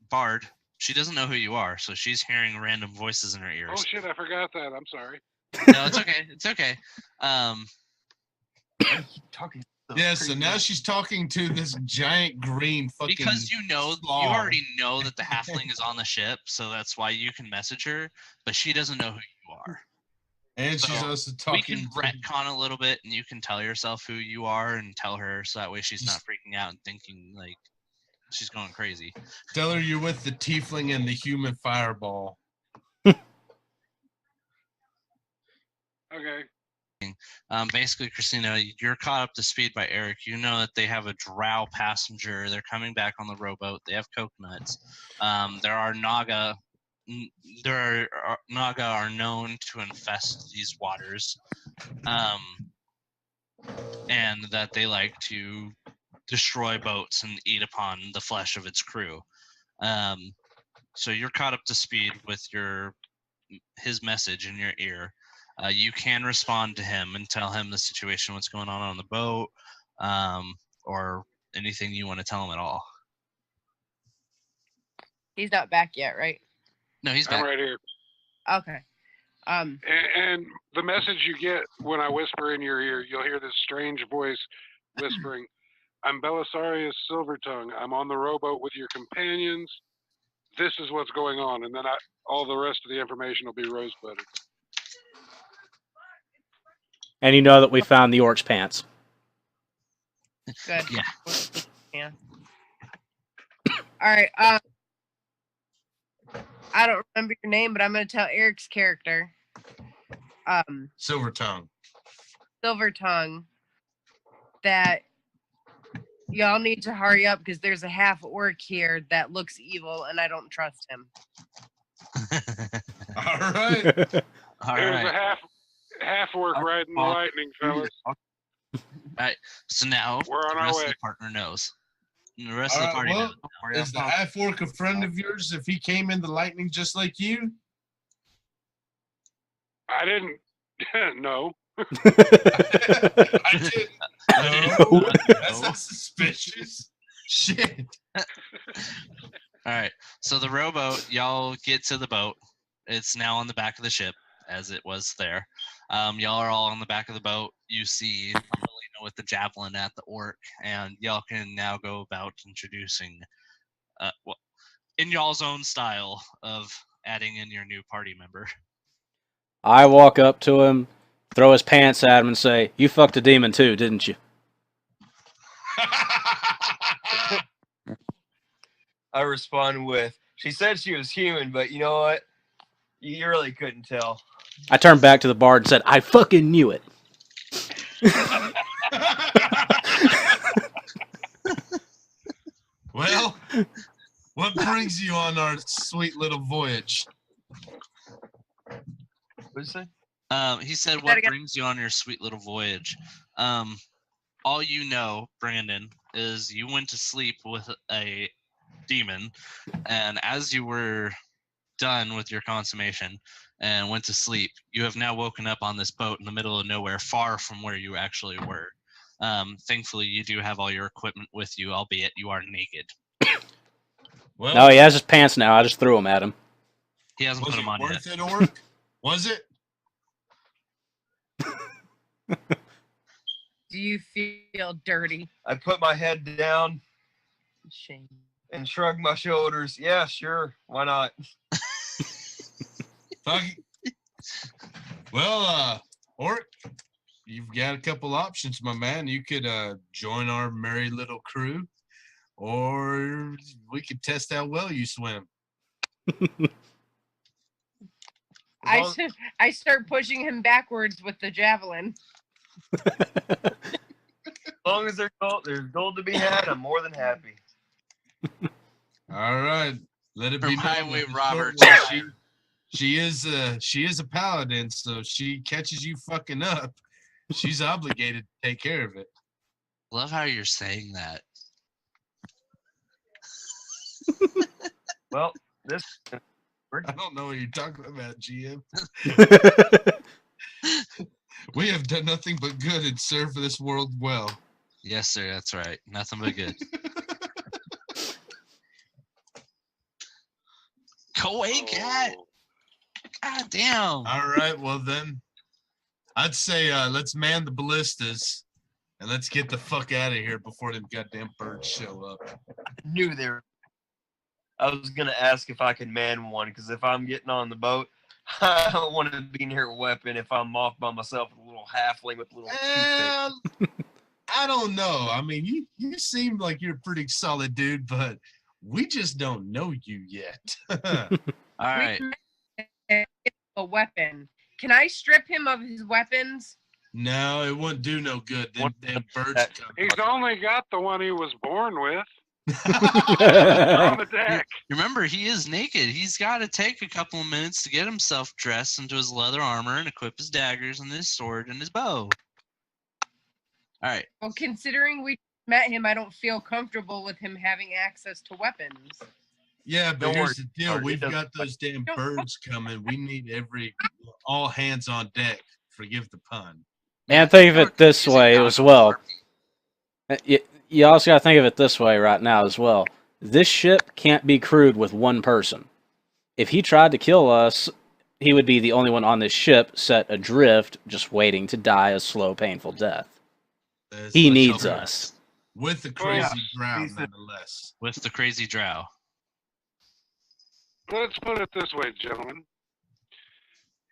Bard, she doesn't know who you are, so she's hearing random voices in her ears. Oh shit, I forgot that. I'm sorry. No, it's okay. It's okay. Talking. Yeah, so now she's talking to this giant green fucking. Because you slob. already know that the halfling is on the ship, so that's why you can message her, but she doesn't know who you are. And she's So, also We talking. can retcon a little bit, and you can tell yourself who you are and tell her, so that way she's not freaking out and thinking like she's going crazy. Tell her you're with the tiefling and the human fireball. Okay. Basically, Christina, you're caught up to speed by Eric. You know that they have a drow passenger. They're coming back on the rowboat. They have coconuts. There are Naga. Naga are known to infest these waters, and that they like to destroy boats and eat upon the flesh of its crew. So you're caught up to speed with his message in your ear. You can respond to him and tell him the situation, what's going on the boat, or anything you want to tell him at all. He's not back yet, right? No, he's I'm back. right here. Okay. And the message you get when I whisper in your ear, you'll hear this strange voice whispering, "I'm Belisarius Silvertongue. I'm on the rowboat with your companions. This is what's going on." And then all the rest of the information will be rosebudded. And you know that we found the orc's pants. Good. Yeah. Yeah. All right. I don't remember your name, but I'm going to tell Eric's character. Silver tongue. Silver Tongue, that y'all need to hurry up because there's a half orc here that looks evil and I don't trust him. All right. All There's right. a half orc riding the lightning, fellas. So now We're on the our rest way. of the partner knows. And the rest All of the right, party well, knows. Is the half orc a friend of yours if he came in the lightning just like you? I didn't. No. I didn't. No. That's not suspicious. Shit. All right. So the rowboat, y'all get to the boat. It's now on the back of the ship, as it was there. Y'all are all on the back of the boat. You see Melina with the javelin at the orc, and y'all can now go about introducing, in y'all's own style of adding in your new party member. I walk up to him, throw his pants at him, and say, "You fucked a demon too, didn't you?" I respond with, "She said she was human, but you know what? You really couldn't tell." I turned back to the bard and said, "I fucking knew it." Well, what brings you on our sweet little voyage? What'd you say? He said, that "What again. brings you on your sweet little voyage?" All you know, Brandon, is you went to sleep with a demon, and as you were done with your consummation and went to sleep, you have now woken up on this boat in the middle of nowhere, far from where you actually were. Thankfully, you do have all your equipment with you, albeit you are naked. Well, No, he has his pants now. I just threw them at him. He hasn't was put it them on yet. worth it, orc? Was it? Do you feel dirty? I put my head down Shame. and shrugged my shoulders. Yeah, sure. Why not? Fuck it. Well, orc, you've got a couple options, my man. You could join our merry little crew, or we could test how well you swim. I start pushing him backwards with the javelin. As long as there's gold to be had, I'm more than happy. All right, let it From be known highway that the robber short one, time. she is a paladin, so if she catches you fucking up, she's obligated to take care of it. Love how you're saying that. Well, I don't know what you're talking about, GM. We have done nothing but good and served this world well. Yes, sir. That's right. Nothing but good. Go away, cat. Oh, God damn. All right, well then, I'd say let's man the ballistas And let's get the fuck out of here before them goddamn birds show up. Knew there. I was gonna ask if I could man one, because if I'm getting on the boat, I don't want to be near a weapon if I'm off by myself with a little halfling with a little toothpick. I don't know. I mean, you seem like you're a pretty solid dude, but we just don't know you yet. All right. A weapon. Can I strip him of his weapons? No, it wouldn't do no good. Them damn birds come. He's only got the one he was born with on the deck. Remember, he is naked. He's got to take a couple of minutes to get himself dressed into his leather armor and equip his daggers and his sword and his bow. All right. Well, considering we met him, I don't feel comfortable with him having access to weapons. Yeah, but Don't here's worry, the deal. Bart, it We've doesn't got those damn Don't- birds coming. We need all hands on deck. Forgive the pun. And think of it this Using way Naga as well. armor. You also got to think of it this way right now as well. This ship can't be crewed with one person. If he tried to kill us, he would be the only one on this ship set adrift, just waiting to die a slow, painful death. He Let's needs hope- us. With the Well, yeah, crazy drown, he said- nonetheless. With the crazy drow. Let's put it this way, gentlemen.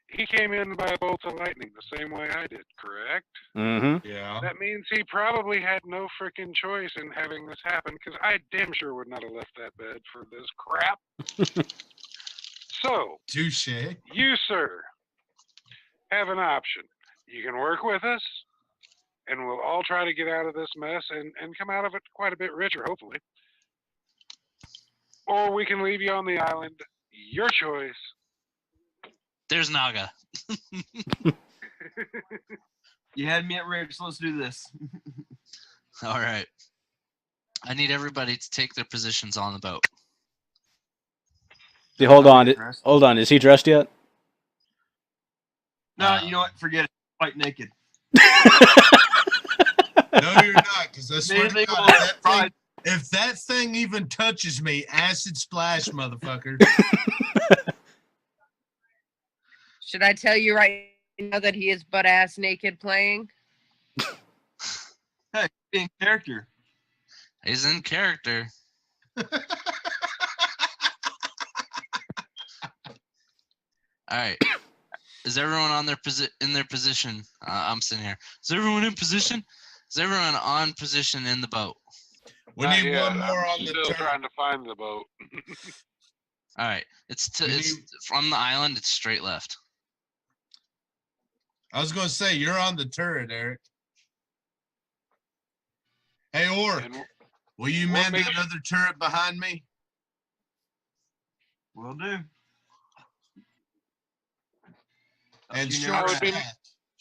He came in by a bolt of lightning the same way I did, correct? Mm-hmm. Yeah. That means he probably had no freaking choice in having this happen, because I damn sure would not have left that bed for this crap. So, Touche. you, sir, have an option. You can work with us, and we'll all try to get out of this mess and come out of it quite a bit richer, hopefully. Or we can leave you on the island. Your choice. There's Naga. You had me at rich. Let's do this. All right. I need everybody to take their positions on the boat. Hold on. Dressed. Hold on. Is he dressed yet? No, you know what? Forget it. Fight naked. No, you're not, because I swear to Anything God, will- if that thing even touches me, acid splash, motherfucker. Should I tell you right now that he is butt ass naked playing? Hey, being character. He's in character. All right. Is everyone on their in their position? I'm sitting here. Is everyone in position? Is everyone on position in the boat? We Not need yet. one more I'm on the still turn. trying to find the boat. All right. It's We it's need- from the island. It's straight left. I was going to say, you're on the turret, Eric. Hey, Orc, And will you what man makes- that other turret behind me? Will do. And You short never been- staff.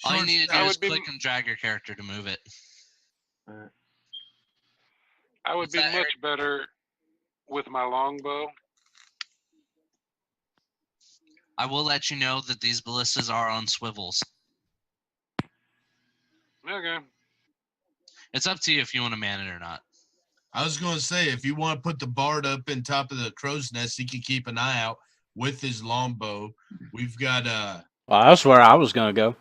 All you Short need to staff. do would is be- click and drag your character to move it. I would What's be that, much Eric? better with my longbow. I will let you know that these ballistas are on swivels. Okay. It's up to you if you want to man it or not. I was going to say, if you want to put the bard up in top of the crow's nest, he can keep an eye out with his longbow. We've got Well, that's where I was gonna go.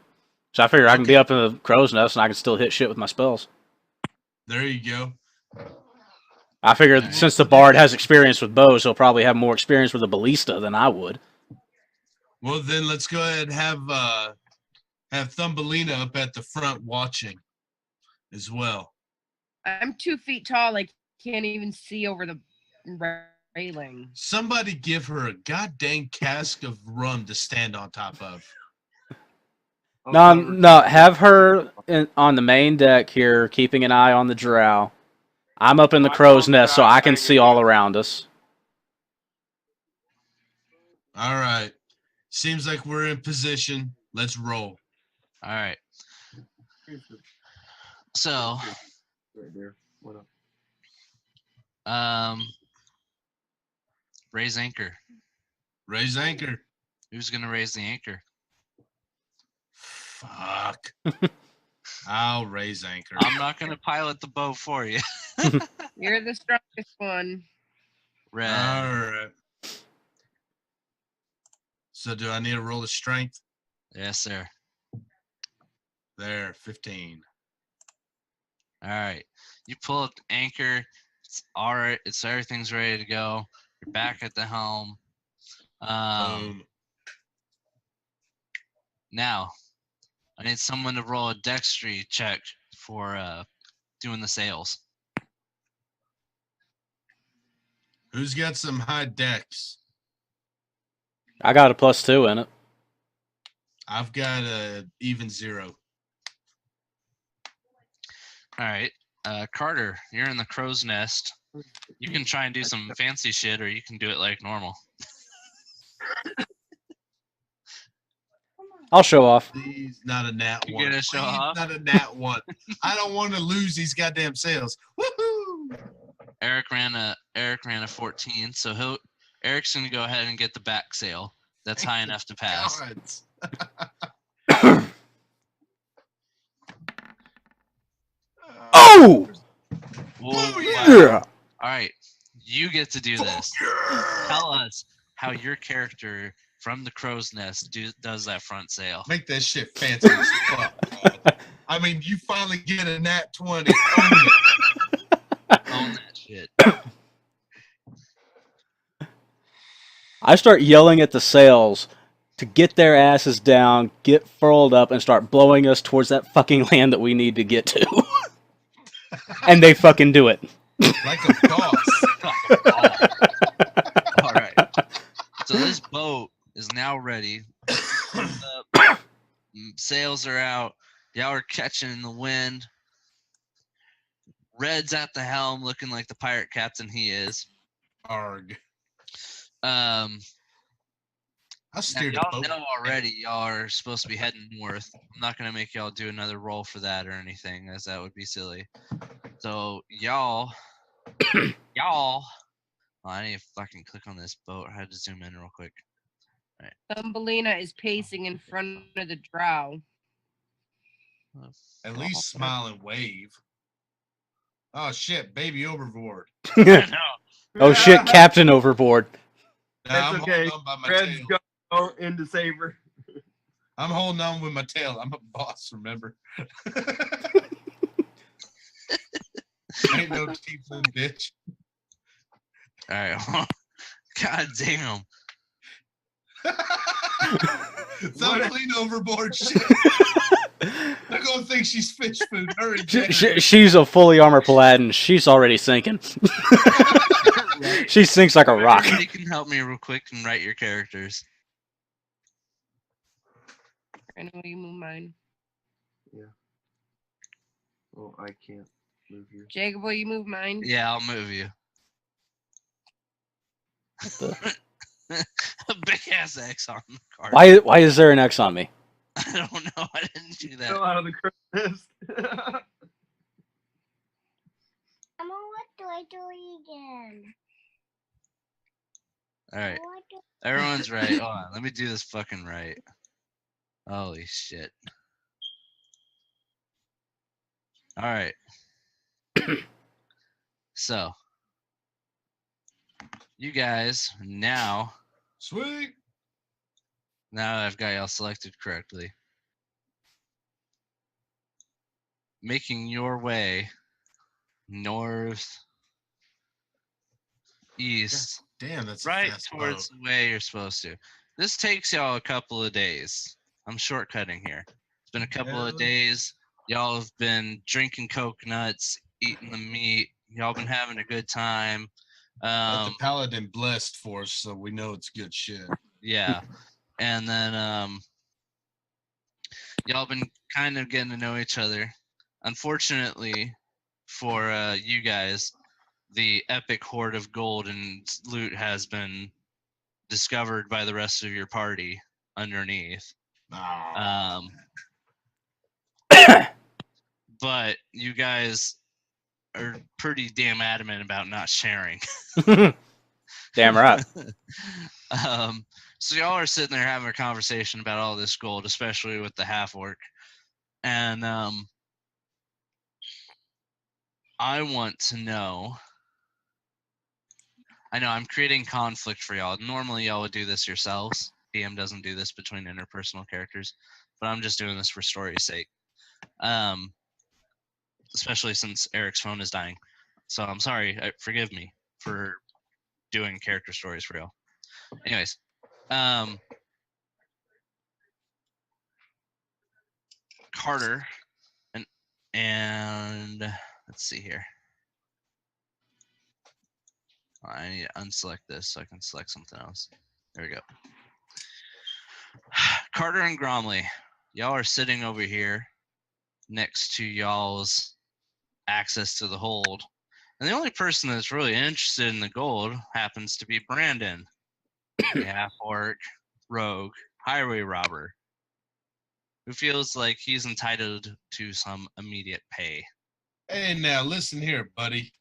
So I figure I can be Okay. up in the crow's nest and I can still hit shit with my spells. there you go. I figure Alright. since the bard has experience with bows, he'll probably have more experience with a ballista than I would. Well, then let's go ahead and have Thumbelina up at the front watching as well. I'm 2 feet tall. I can't even see over the railing. Somebody give her a goddamn cask of rum to stand on top of. No, have her on the main deck here, keeping an eye on the drow. I'm up in the I'm crow's on the nest, so I can outside see of all you. around us. All right. Seems like we're in position. Let's roll. All right. So, Right there. What up? raise anchor. Raise anchor. Who's gonna raise the anchor? Fuck. I'll raise anchor. I'm not gonna pilot the boat for you. You're the strongest one. Red. All right. So do I need a roll of strength? Yes, sir. There, 15. All right. You pull up the anchor. It's all right. It's everything's ready to go. You're back at the helm. Boom. Now, I need someone to roll a dexterity check for doing the sails. Who's got some high decks? I got a +2 in it. I've got a even 0. All right. Carter, you're in the crow's nest. You can try and do some fancy shit, or you can do it like normal. I'll show off. He's not a nat You 1. gonna show Please, off? not a nat 1. I don't want to lose these goddamn sales. Woohoo! Eric ran a 14, so Eric's gonna go ahead and get the back sail. That's high enough to pass. Gods. Oh! Whoa, Oh, wow. Yeah! All right, you get to do this. Tell us how your character from the crow's nest does that front sail. Make that shit fancy as fuck. I mean, you finally get a nat 20. Own it. Own that shit. I start yelling at the sails to get their asses down, get furled up, and start blowing us towards that fucking land that we need to get to. And they fucking do it. Like a boss. All right. So this boat is now ready. Sails are out. Y'all are catching the wind. Red's at the helm, looking like the pirate captain he is. Arg. Now, I steered a y'all boat. know already y'all are supposed to be heading north. I'm not gonna make y'all do another roll for that or anything, as that would be silly. So y'all, oh, I need to fucking click on this boat. I had to zoom in real quick. Thumbelina is pacing in front of the drow. At least smile and wave. Oh shit, baby overboard. No. Oh shit, Captain overboard. Nah, That's I'm okay. holding on by my Red's tail. go into saver. I'm holding on with my tail. I'm a boss, remember? Ain't no tiefling, bitch. All right. God damn. Some clean overboard shit. They're gonna think she's fish food. Hurry, Janet. She's a fully armored paladin. She's already sinking. She sinks like a rock. You can help me real quick and write your characters. I know you move mine. Well, I can't move here. Jacob, will you move mine? Yeah, I'll move you. A big ass X on the card. Why is there an X on me? I don't know. I didn't do that. Fell out of the crow's nest. Mama, what do I do again? All right. What do- Everyone's right. Hold on. Let me do this fucking right. Holy shit. All right. So, you guys now Sweet. I've got y'all selected correctly. Making your way north, east, Damn, that's a right fast towards boat. the way you're supposed to. This takes y'all a couple of days. I'm shortcutting here. It's been a couple of Really? days. Y'all have been drinking coconuts, eating the meat. Y'all been having a good time. But the paladin blessed for us, so we know it's good shit. Yeah. And then y'all been kind of getting to know each other. Unfortunately for you guys, the epic hoard of gold and loot has been discovered by the rest of your party underneath. Ah. But you guys are pretty damn adamant about not sharing. Damn right. So y'all are sitting there having a conversation about all this gold, especially with the half orc. And I want to know. I know I'm creating conflict for y'all. Normally y'all would do this yourselves. DM doesn't do this between interpersonal characters, but I'm just doing this for story's sake. especially since Eric's phone is dying. So I'm sorry. Forgive me for doing character stories for y'all. Anyways, Carter and let's see here. I need to unselect this so I can select something else. There we go. Carter and Gromley, y'all are sitting over here next to y'all's access to the hold. And the only person that's really interested in the gold happens to be Brandon, the half-orc, rogue, highway robber, who feels like he's entitled to some immediate pay. Hey, now listen here, buddy.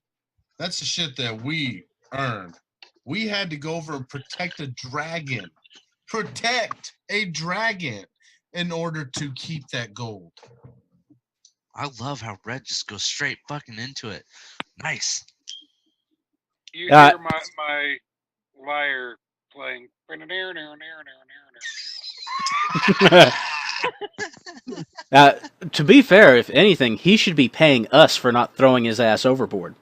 That's the shit that we earned. We had to go over and protect a dragon. Protect a dragon in order to keep that gold. I love how Red just goes straight fucking into it. Nice. You hear my lyre playing. To be fair, if anything, he should be paying us for not throwing his ass overboard.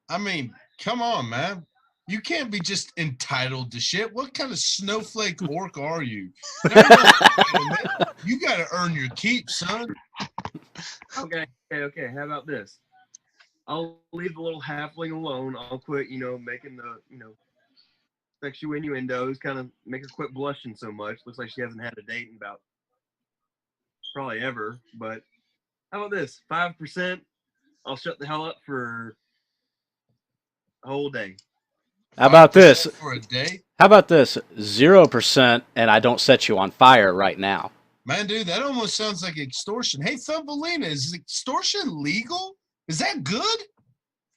I mean, come on, man. You can't be just entitled to shit. What kind of snowflake orc are you? You got to earn your keep, son. Okay. How about this? I'll leave the little halfling alone. I'll quit, making the, sexual innuendos, kind of make her quit blushing so much. Looks like she hasn't had a date in about probably ever. But how about this? 5%. I'll shut the hell up for a whole day. How about this? For a day? How about this? 0%, and I don't set you on fire right now. Man, dude, that almost sounds like extortion. Hey, Thumbelina, is extortion legal? Is that good?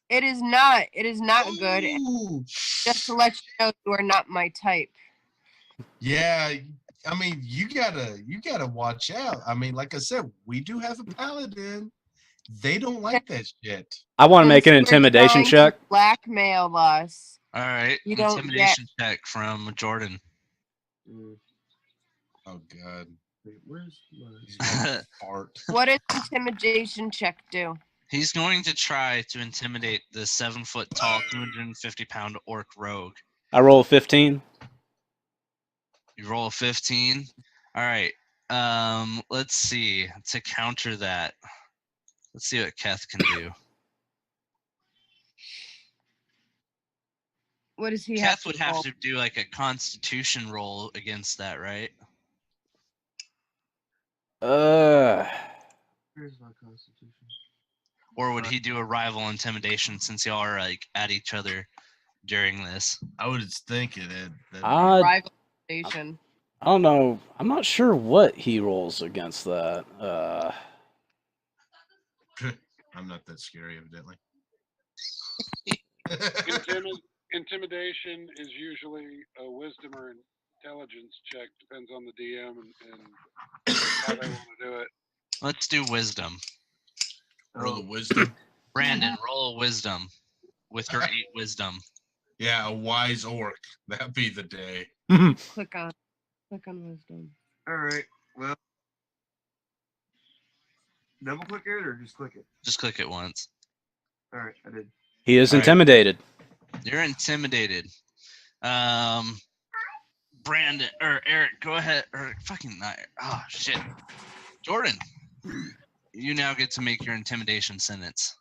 It is not. It is not good. Ooh. Just to let you know, you are not my type. Yeah, I mean, you gotta watch out. I mean, like I said, we do have a paladin. They don't like that shit. I want to make an Since you're intimidation trying check. to blackmail us. All right. You don't Intimidation check from Jordan. Oh God. Wait, where's He's gonna fart. What does intimidation check do? He's going to try to intimidate the 7-foot tall, 250-pound orc rogue. I roll a 15. You roll a 15. All right. Let's see. To counter that, let's see what Keth can do. What does he have? Keth would have to do like a Constitution roll against that, right? Where's my constitution? Or would he do a rival intimidation since y'all are like at each other during this? I would think it. Rival station. I don't know. I'm not sure what he rolls against that. I'm not that scary, evidently. Intimidation is usually a wisdom or intelligence check. Depends on the DM and how they want to do it. Let's do wisdom. Roll a wisdom. Brandon, roll a wisdom with your 8 wisdom. Yeah, a wise orc. That'd be the day. Click on wisdom. All right. Well, double click it or just click it? Just click it once. All right, I did. He is All right. intimidated. You're intimidated. Brandon or Eric, go ahead. Or fucking not. Oh shit. Jordan, you now get to make your intimidation sentence.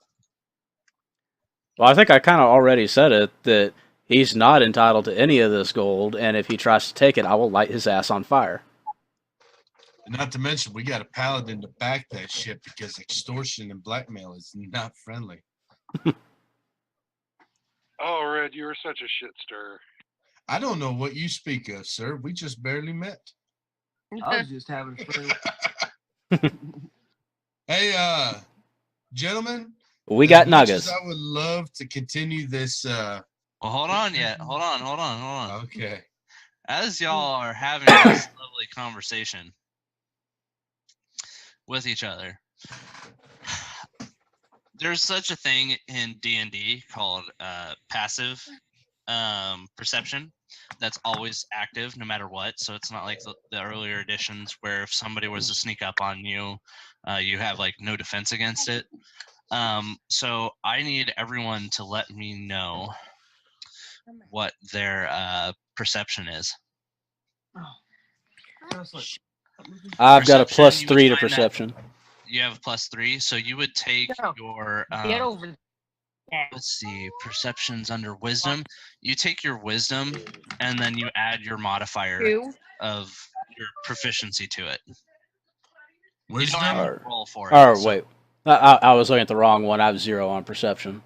Well, I think I kind of already said it, that he's not entitled to any of this gold, and if he tries to take it, I will light his ass on fire. Not to mention, we got a paladin to back that shit because extortion and blackmail is not friendly. Oh, Red, you were such a shit stirrer. I don't know what you speak of, sir. We just barely met. I was just having fun. Hey, gentlemen. We got as much Nagas. as I would love to continue this. Well, hold on yet. Hold on. Okay. As y'all are having this lovely conversation with each other, there's such a thing in D&D called passive perception that's always active no matter what. So it's not like the earlier editions where if somebody was to sneak up on you, you have like no defense against it. So I need everyone to let me know what their perception is. I've got a Perception, plus you would 3 to find that- perception. You have a +3, so you would take No. your Get over there. let's see, perception's under wisdom. You take your wisdom and then you add your modifier 2. of your proficiency to it. You Wisdom. don't have to Or- roll for it. Or so- wait, I was looking at the wrong one. I have 0 on perception.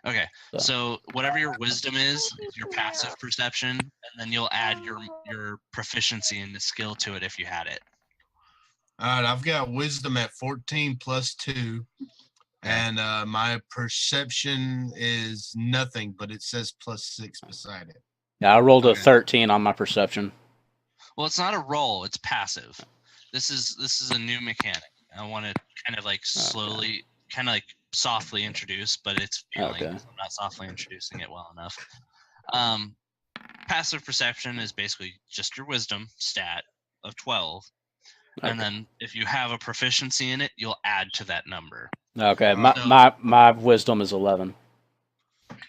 Okay, So- so whatever your wisdom is your passive perception, and then you'll add your proficiency and the skill to it if you had it. All right, I've got wisdom at 14 plus 2. And my perception is nothing, but it says +6 beside it. Yeah, I rolled a Okay. 13 on my perception. Well, it's not a roll; it's passive. This is a new mechanic. I want to kind of like slowly, kind of like softly introduce, but it's failing. Okay. 'Cause I'm not softly introducing it well enough. Passive perception is basically just your wisdom stat of 12, and Okay. then if you have a proficiency in it, you'll add to that number. Okay, So- my wisdom is 11.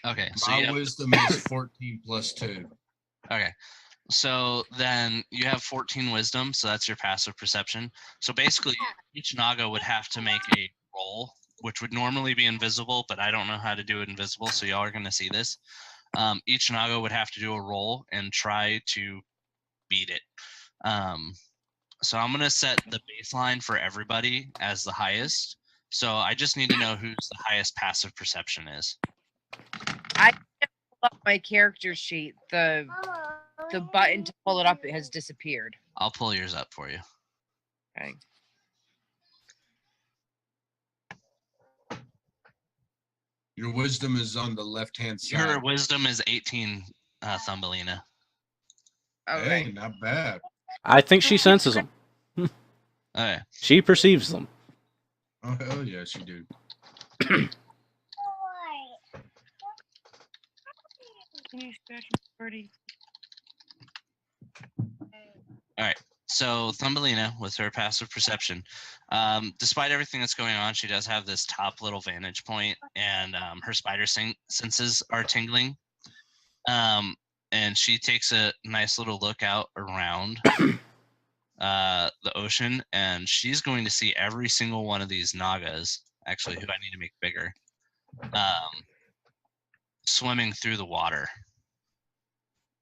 Okay, so My you have, wisdom is 14 plus 2. okay, so then you have 14 wisdom, so that's your passive perception. So basically, each Naga would have to make a roll, which would normally be invisible, but I don't know how to do it invisible, so y'all are going to see this. Each Naga would have to do a roll and try to beat it. So I'm going to set the baseline for everybody as the highest. So I just need to know who's the highest passive perception is. Up my character sheet. The button to pull it up has disappeared. I'll pull yours up for you. Okay. Your wisdom is on the left-hand side. Your wisdom is 18, Thumbelina. Okay. Hey, not bad. I think she senses them. Okay. She perceives them. Oh, hell yes, you do. Can you scratch Birdie? So Thumbelina, with her passive perception, despite everything that's going on, she does have this top little vantage point, and her spider senses are tingling. And she takes a nice little look out around the ocean, and she's going to see every single one of these Nagas, actually, who I need to make bigger, swimming through the water.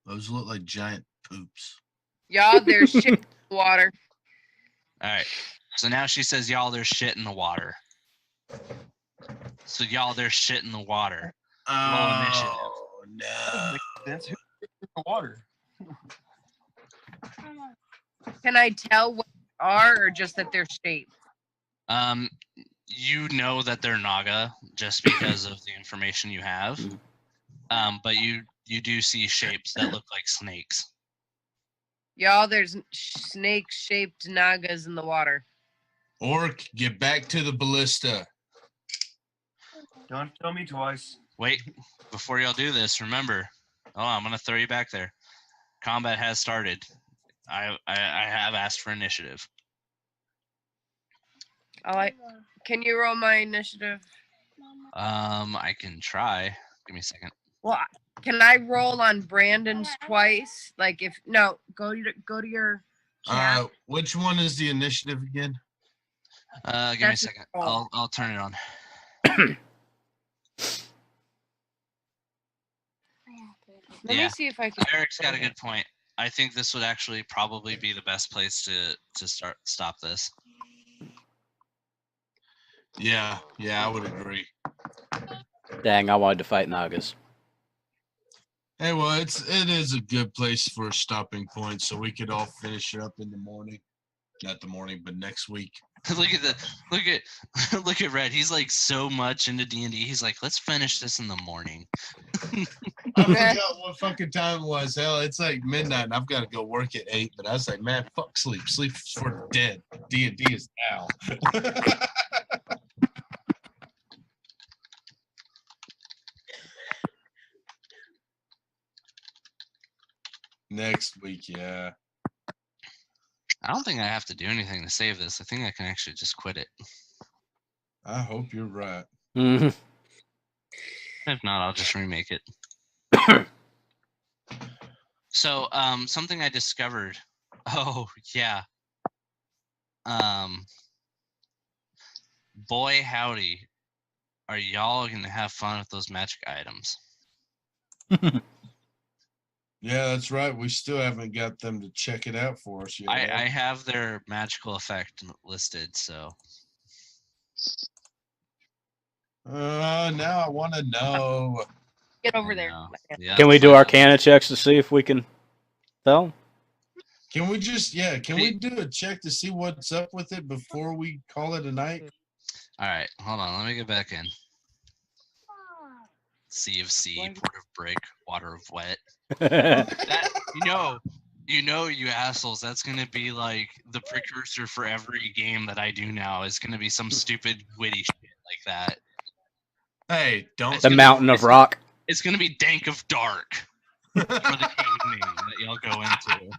Those look like giant poops. Y'all, there's shit in the water. All right. So now she says, y'all, there's shit in the water. So y'all, there's shit in the water. initiative. Oh, no. That's who the water. Can I tell what they are or just that they're shaped? You know that they're Naga just because of the information you have. But you do see shapes that look like snakes. Y'all, there's snake-shaped Nagas in the water. Orc, get back to the ballista. Don't tell me twice. Wait, before y'all do this, remember. Oh, I'm gonna throw you back there. Combat has started. I have asked for initiative. Can you roll my initiative? I can try. Give me a second. Well, can I roll on Brandon's twice? Like if no, go to your chat. Which one is the initiative again? Give me a That's second. all. I'll turn it on. Let yeah. me see if I can. Eric's got a good point. I think this would actually probably be the best place to stop this. Yeah, I would agree. Dang, I wanted to fight Nagas. Hey, well, it is a good place for a stopping point, so we could all finish it up in the morning. Not the morning, but next week. look at Red. He's like so much into D&D. He's like, let's finish this in the morning. I forgot what fucking time it was. Hell, it's like midnight, and I've got to go work at 8. But I was like, man, fuck sleep. Sleep's for the dead. D&D is now. Next week, yeah. I don't think I have to do anything to save this. I think I can actually just quit it. I hope you're right. Mhm. If not, I'll just remake it. So, something I discovered. Oh yeah. Boy howdy, are y'all gonna have fun with those magic items? Yeah, that's right. We still haven't got them to check it out for us yet. I have their magical effect listed, so Now I want to know. Get over I there. know. Yeah, Can we do find out. Arcana checks to see if we can tell? Can we just, can we do a check to see what's up with it before we call it a night? All right, hold on. Let me get back in. Sea of sea, port of brick, water of wet. That you assholes. That's gonna be like the precursor for every game that I do now. Is gonna be some stupid witty shit like that. Hey, don't. It's The gonna- Mountain of Rock. It's gonna be Dank of Dark for the game name that y'all go into.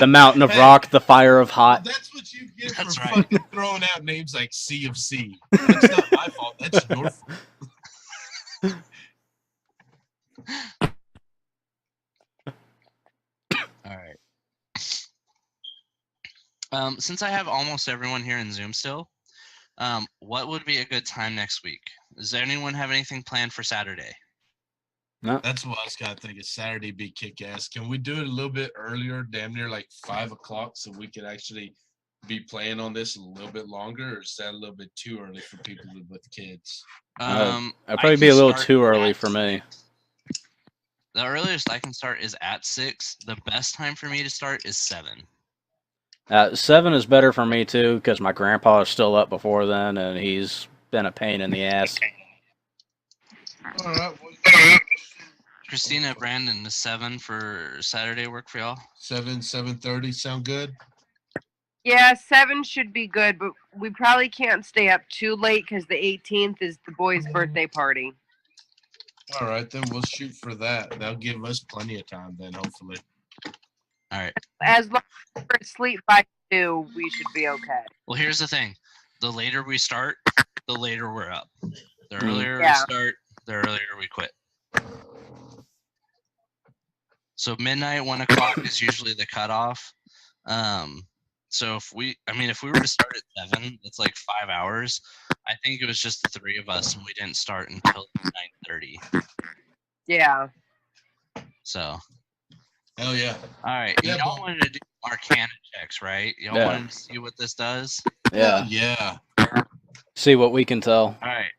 The Mountain of Hey. Rock, the Fire of Hot. That's what you get That's for right. fucking throwing out names like Sea of Sea. That's not my fault. That's your fault. All right. Since I have almost everyone here in Zoom still, what would be a good time next week? Does anyone have anything planned for Saturday? No. That's what I was kind of thinking. Saturday be kick ass. Can we do it a little bit earlier, damn near like 5 o'clock, so we could actually be playing on this a little bit longer, or is that a little bit too early for people with kids? That'd I probably can be a little start too early at for me. 6. The earliest I can start is at 6. The best time for me to start is 7. 7 is better for me too, because my grandpa is still up before then, and he's been a pain in the ass. All right. Christina, Brandon, does 7 for Saturday work for y'all? 7:30 sound good? Yeah, 7 should be good, but we probably can't stay up too late because the 18th is the boys' birthday party. All right, then we'll shoot for that. That'll give us plenty of time then, hopefully. All right. As long as we're asleep by 2, we should be okay. Well, here's the thing. The later we start, the later we're up. The earlier Yeah. we start, the earlier we quit. So midnight, 1 o'clock is usually the cutoff. So if we were to start at 7, it's like 5 hours. I think it was just the 3 of us, and we didn't start until 9:30. Yeah. So, Hell yeah. all right, Yeah, y'all but- wanted to do Arcana checks, right? Y'all Yeah. wanted to see what this does. Yeah. Yeah. See what we can tell. All right.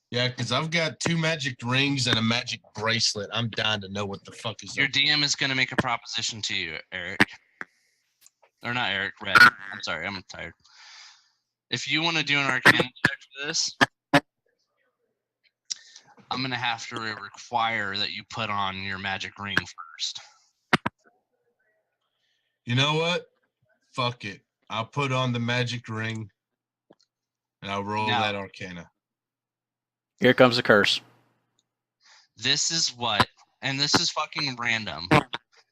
Yeah, because I've got 2 magic rings and a magic bracelet. I'm dying to know what the fuck is Your up. DM is going to make a proposition to you, Eric. Or not Eric, Red. I'm sorry, I'm tired. If you want to do an Arcana check for this, I'm going to have to require that you put on your magic ring first. You know what? Fuck it. I'll put on the magic ring and I'll roll Now- that Arcana. Here comes the curse. This is what, and this is fucking random.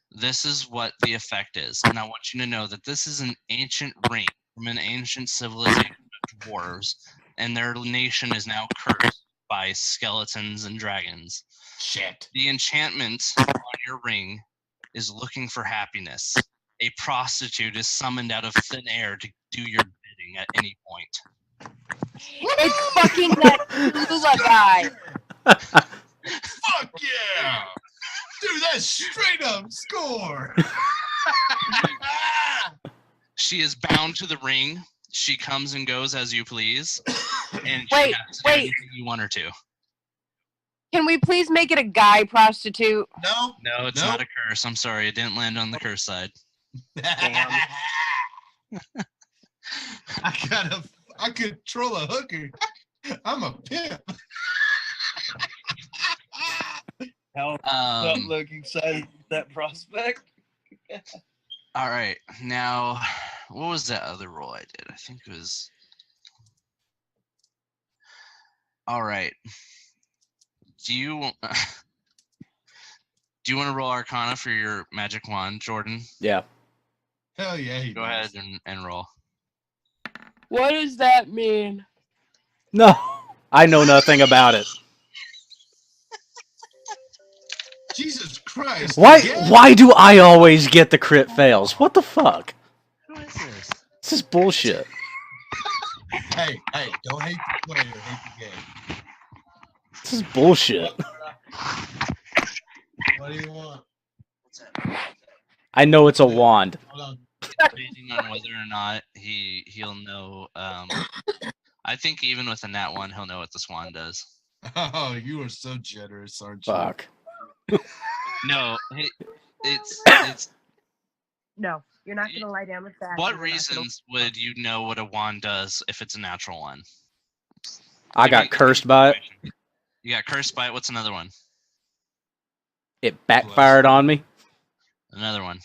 This is what the effect is. And I want you to know that this is an ancient ring from an ancient civilization of dwarves, and their nation is now cursed by skeletons and dragons. Shit. The enchantment on your ring is looking for happiness. A prostitute is summoned out of thin air to do your bidding at any point. It's fucking that Lula guy. Fuck yeah! Dude, that's straight up score! She is bound to the ring. She comes and goes as you please. And she Wait, has to do wait. anything you want her to. Can we please make it a guy prostitute? No. No, it's Nope. not a curse. I'm sorry. It didn't land on the curse side. I control a hooker. I'm a pimp. Don't Um, look excited with that prospect. all right. Now, what was that other roll I did? I think it was. All right. Do you do you want to roll Arcana for your magic wand, Jordan? Yeah. Hell yeah, he Go does. ahead and roll. What does that mean? No, I know nothing about it. Jesus Christ. Why? again? Why do I always get the crit fails? What the fuck? Who is this? This is bullshit. Hey, don't hate the player, hate the game. This is bullshit. What do you want? I know it's a wand. Hold on. Depending on whether or not he'll know. I think even with a nat 1, he'll know what the swan does. Oh, you are so generous, aren't you? Fuck. No, it's. No, you're not gonna lie down with that. What and we're not gonna- reasons would you know what a wand does if it's a natural one? I Give got me- cursed by it. You got cursed by it. What's another one? It backfired on me. Another one.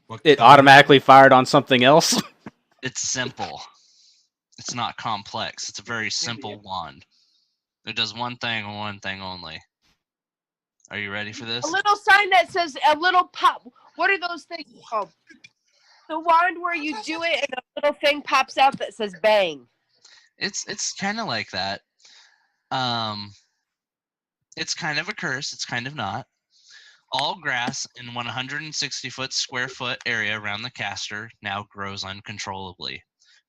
What It color? automatically fired on something else. It's simple. It's not complex. It's a very simple wand. It does one thing and one thing only. Are you ready for this? A little sign that says a little pop. What are those things called? The wand where you do it and a little thing pops out that says bang. It's kind of like that. It's kind of a curse. It's kind of not. All grass in 160 square foot area around the caster now grows uncontrollably.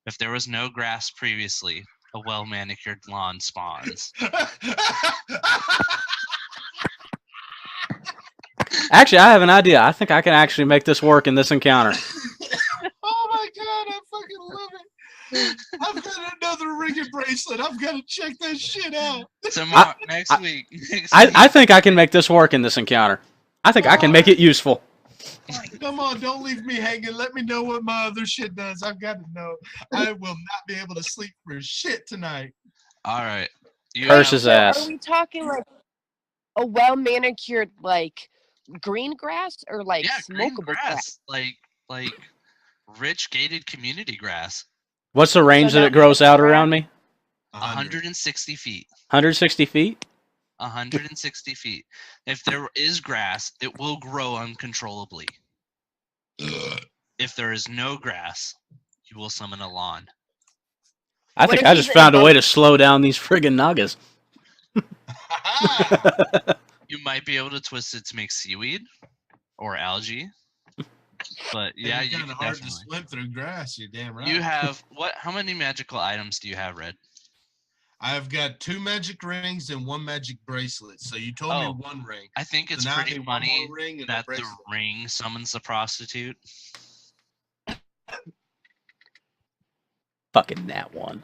If there was no grass previously, a well manicured lawn spawns. Actually, I have an idea. I think I can actually make this work in this encounter. Oh my god, I fucking love it. I've got another ringing bracelet. I've got to check that shit out. Tomorrow, next week. I think I can make this work in this encounter. I think I can make it useful. Come on, don't leave me hanging. Let me know what my other shit does. I've got to know. I will not be able to sleep for shit tonight. All right. You Curse have- his So ass. are we talking like a well manicured like green grass or like yeah, green smokable grass, like rich gated community grass. What's the range So that that it grows means out grass- around me? 160 feet. 160 feet? 160 feet. If there is grass, it will grow uncontrollably. If there is no grass, you will summon a lawn. I What think if I he's just found a in way both- to slow down these friggin' Nagas. You might be able to twist it to make seaweed or algae. But yeah, it's you kind can of hard definitely. to swim through grass. You're damn right. You have what? How many magical items do you have, Red? I've got 2 magic rings and 1 magic bracelet. So you told me Oh, 1 ring. I think it's so now I pretty need 1 funny more ring and a that the bracelet. ring summons the prostitute. Fucking that one.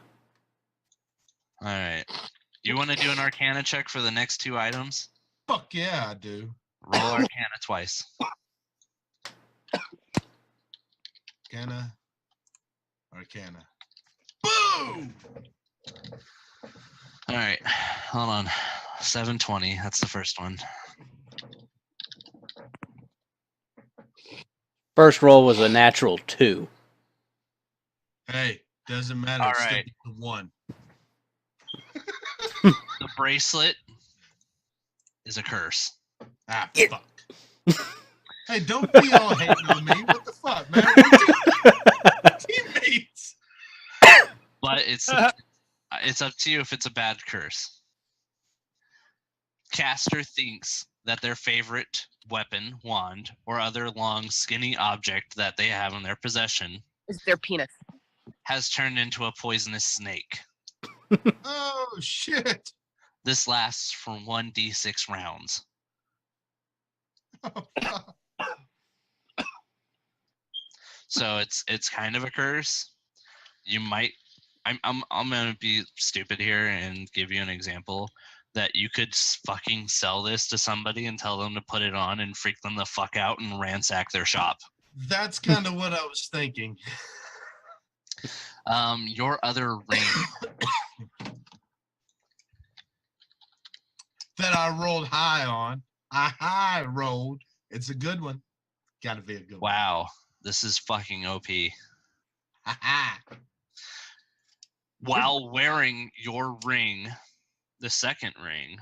All right. You want to do an Arcana check for the next 2 items? Fuck yeah, I do. Roll Arcana twice. Arcana. Boom! All right. Hold on. 720. That's the first one. First roll was a natural 2. Hey, doesn't matter. All It's still right. the 1. The bracelet is a curse. Ah, fuck. Hey, don't be all hating on me. What the fuck, man? We're teammates. But it's up to you if it's a bad curse. Caster thinks that their favorite weapon, wand, or other long, skinny object that they have in their possession Is their penis. has turned into a poisonous snake. Oh, shit. This lasts for 1d6 rounds. Oh, fuck. So it's kind of a curse. You might I'm gonna be stupid here and give you an example that you could fucking sell this to somebody and tell them to put it on and freak them the fuck out and ransack their shop. That's kind of what I was thinking. Your other ring. That I rolled high on. I high rolled. It's a good one. Gotta be a good one. Wow, this is fucking OP. Ha ha. While wearing your ring, the second ring,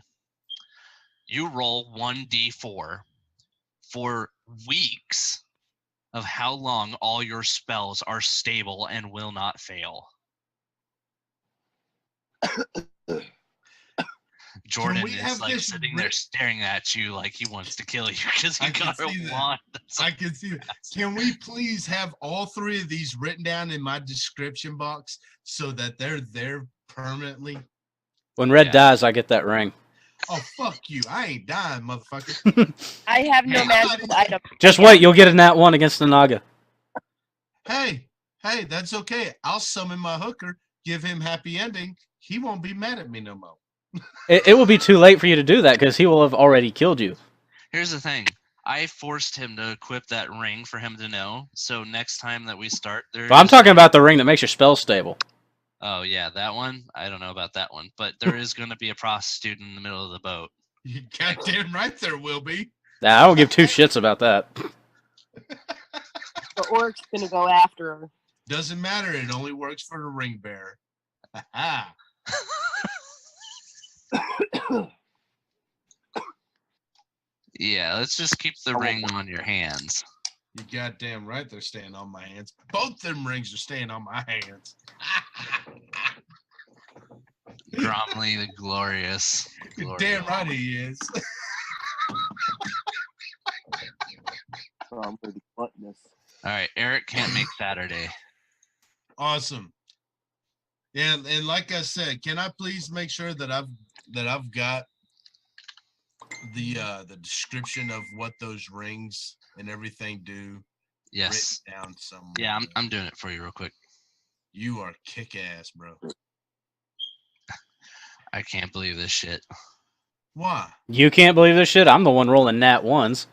you roll 1d4 for weeks of how long all your spells are stable and will not fail. Jordan we have is like this sitting there staring at you like he wants to kill you because he I can got a see that. wand. That's I can see that. Can we please have all three of these written down in my description box so that they're there permanently? When Red Yeah. dies, I get that ring. Oh, fuck you. I ain't dying, motherfucker. I have no Hey, magical item. Just wait, you'll get in that one against the Naga. Hey, that's okay. I'll summon my hooker, give him happy ending. He won't be mad at me no more. It will be too late for you to do that because he will have already killed you. Here's the thing. I forced him to equip that ring for him to know. So next time that we start, But I'm talking about the ring that makes your spell stable. Oh yeah, that one. I don't know about that one, but there is going to be a prostitute in the middle of the boat. You goddamn right there will be. Nah, I don't give two shits about that. The orc's gonna go after her. Doesn't matter. It only works for the ring bearer. Ha Yeah, let's just keep the ring on your hands. You goddamn right they're staying on my hands. Both them rings are staying on my hands. Gromley the Glorious. You're damn right he is. Oh, I'm pretty gluttonous. All right, Eric can't make Saturday. Awesome. Yeah, and like I said, can I please make sure that I've got the description of what those rings and everything do Yes. written down somewhere? Yeah, I'm doing it for you real quick. You are kick ass, bro. I can't believe this shit. Why? You can't believe this shit? I'm the one rolling nat ones.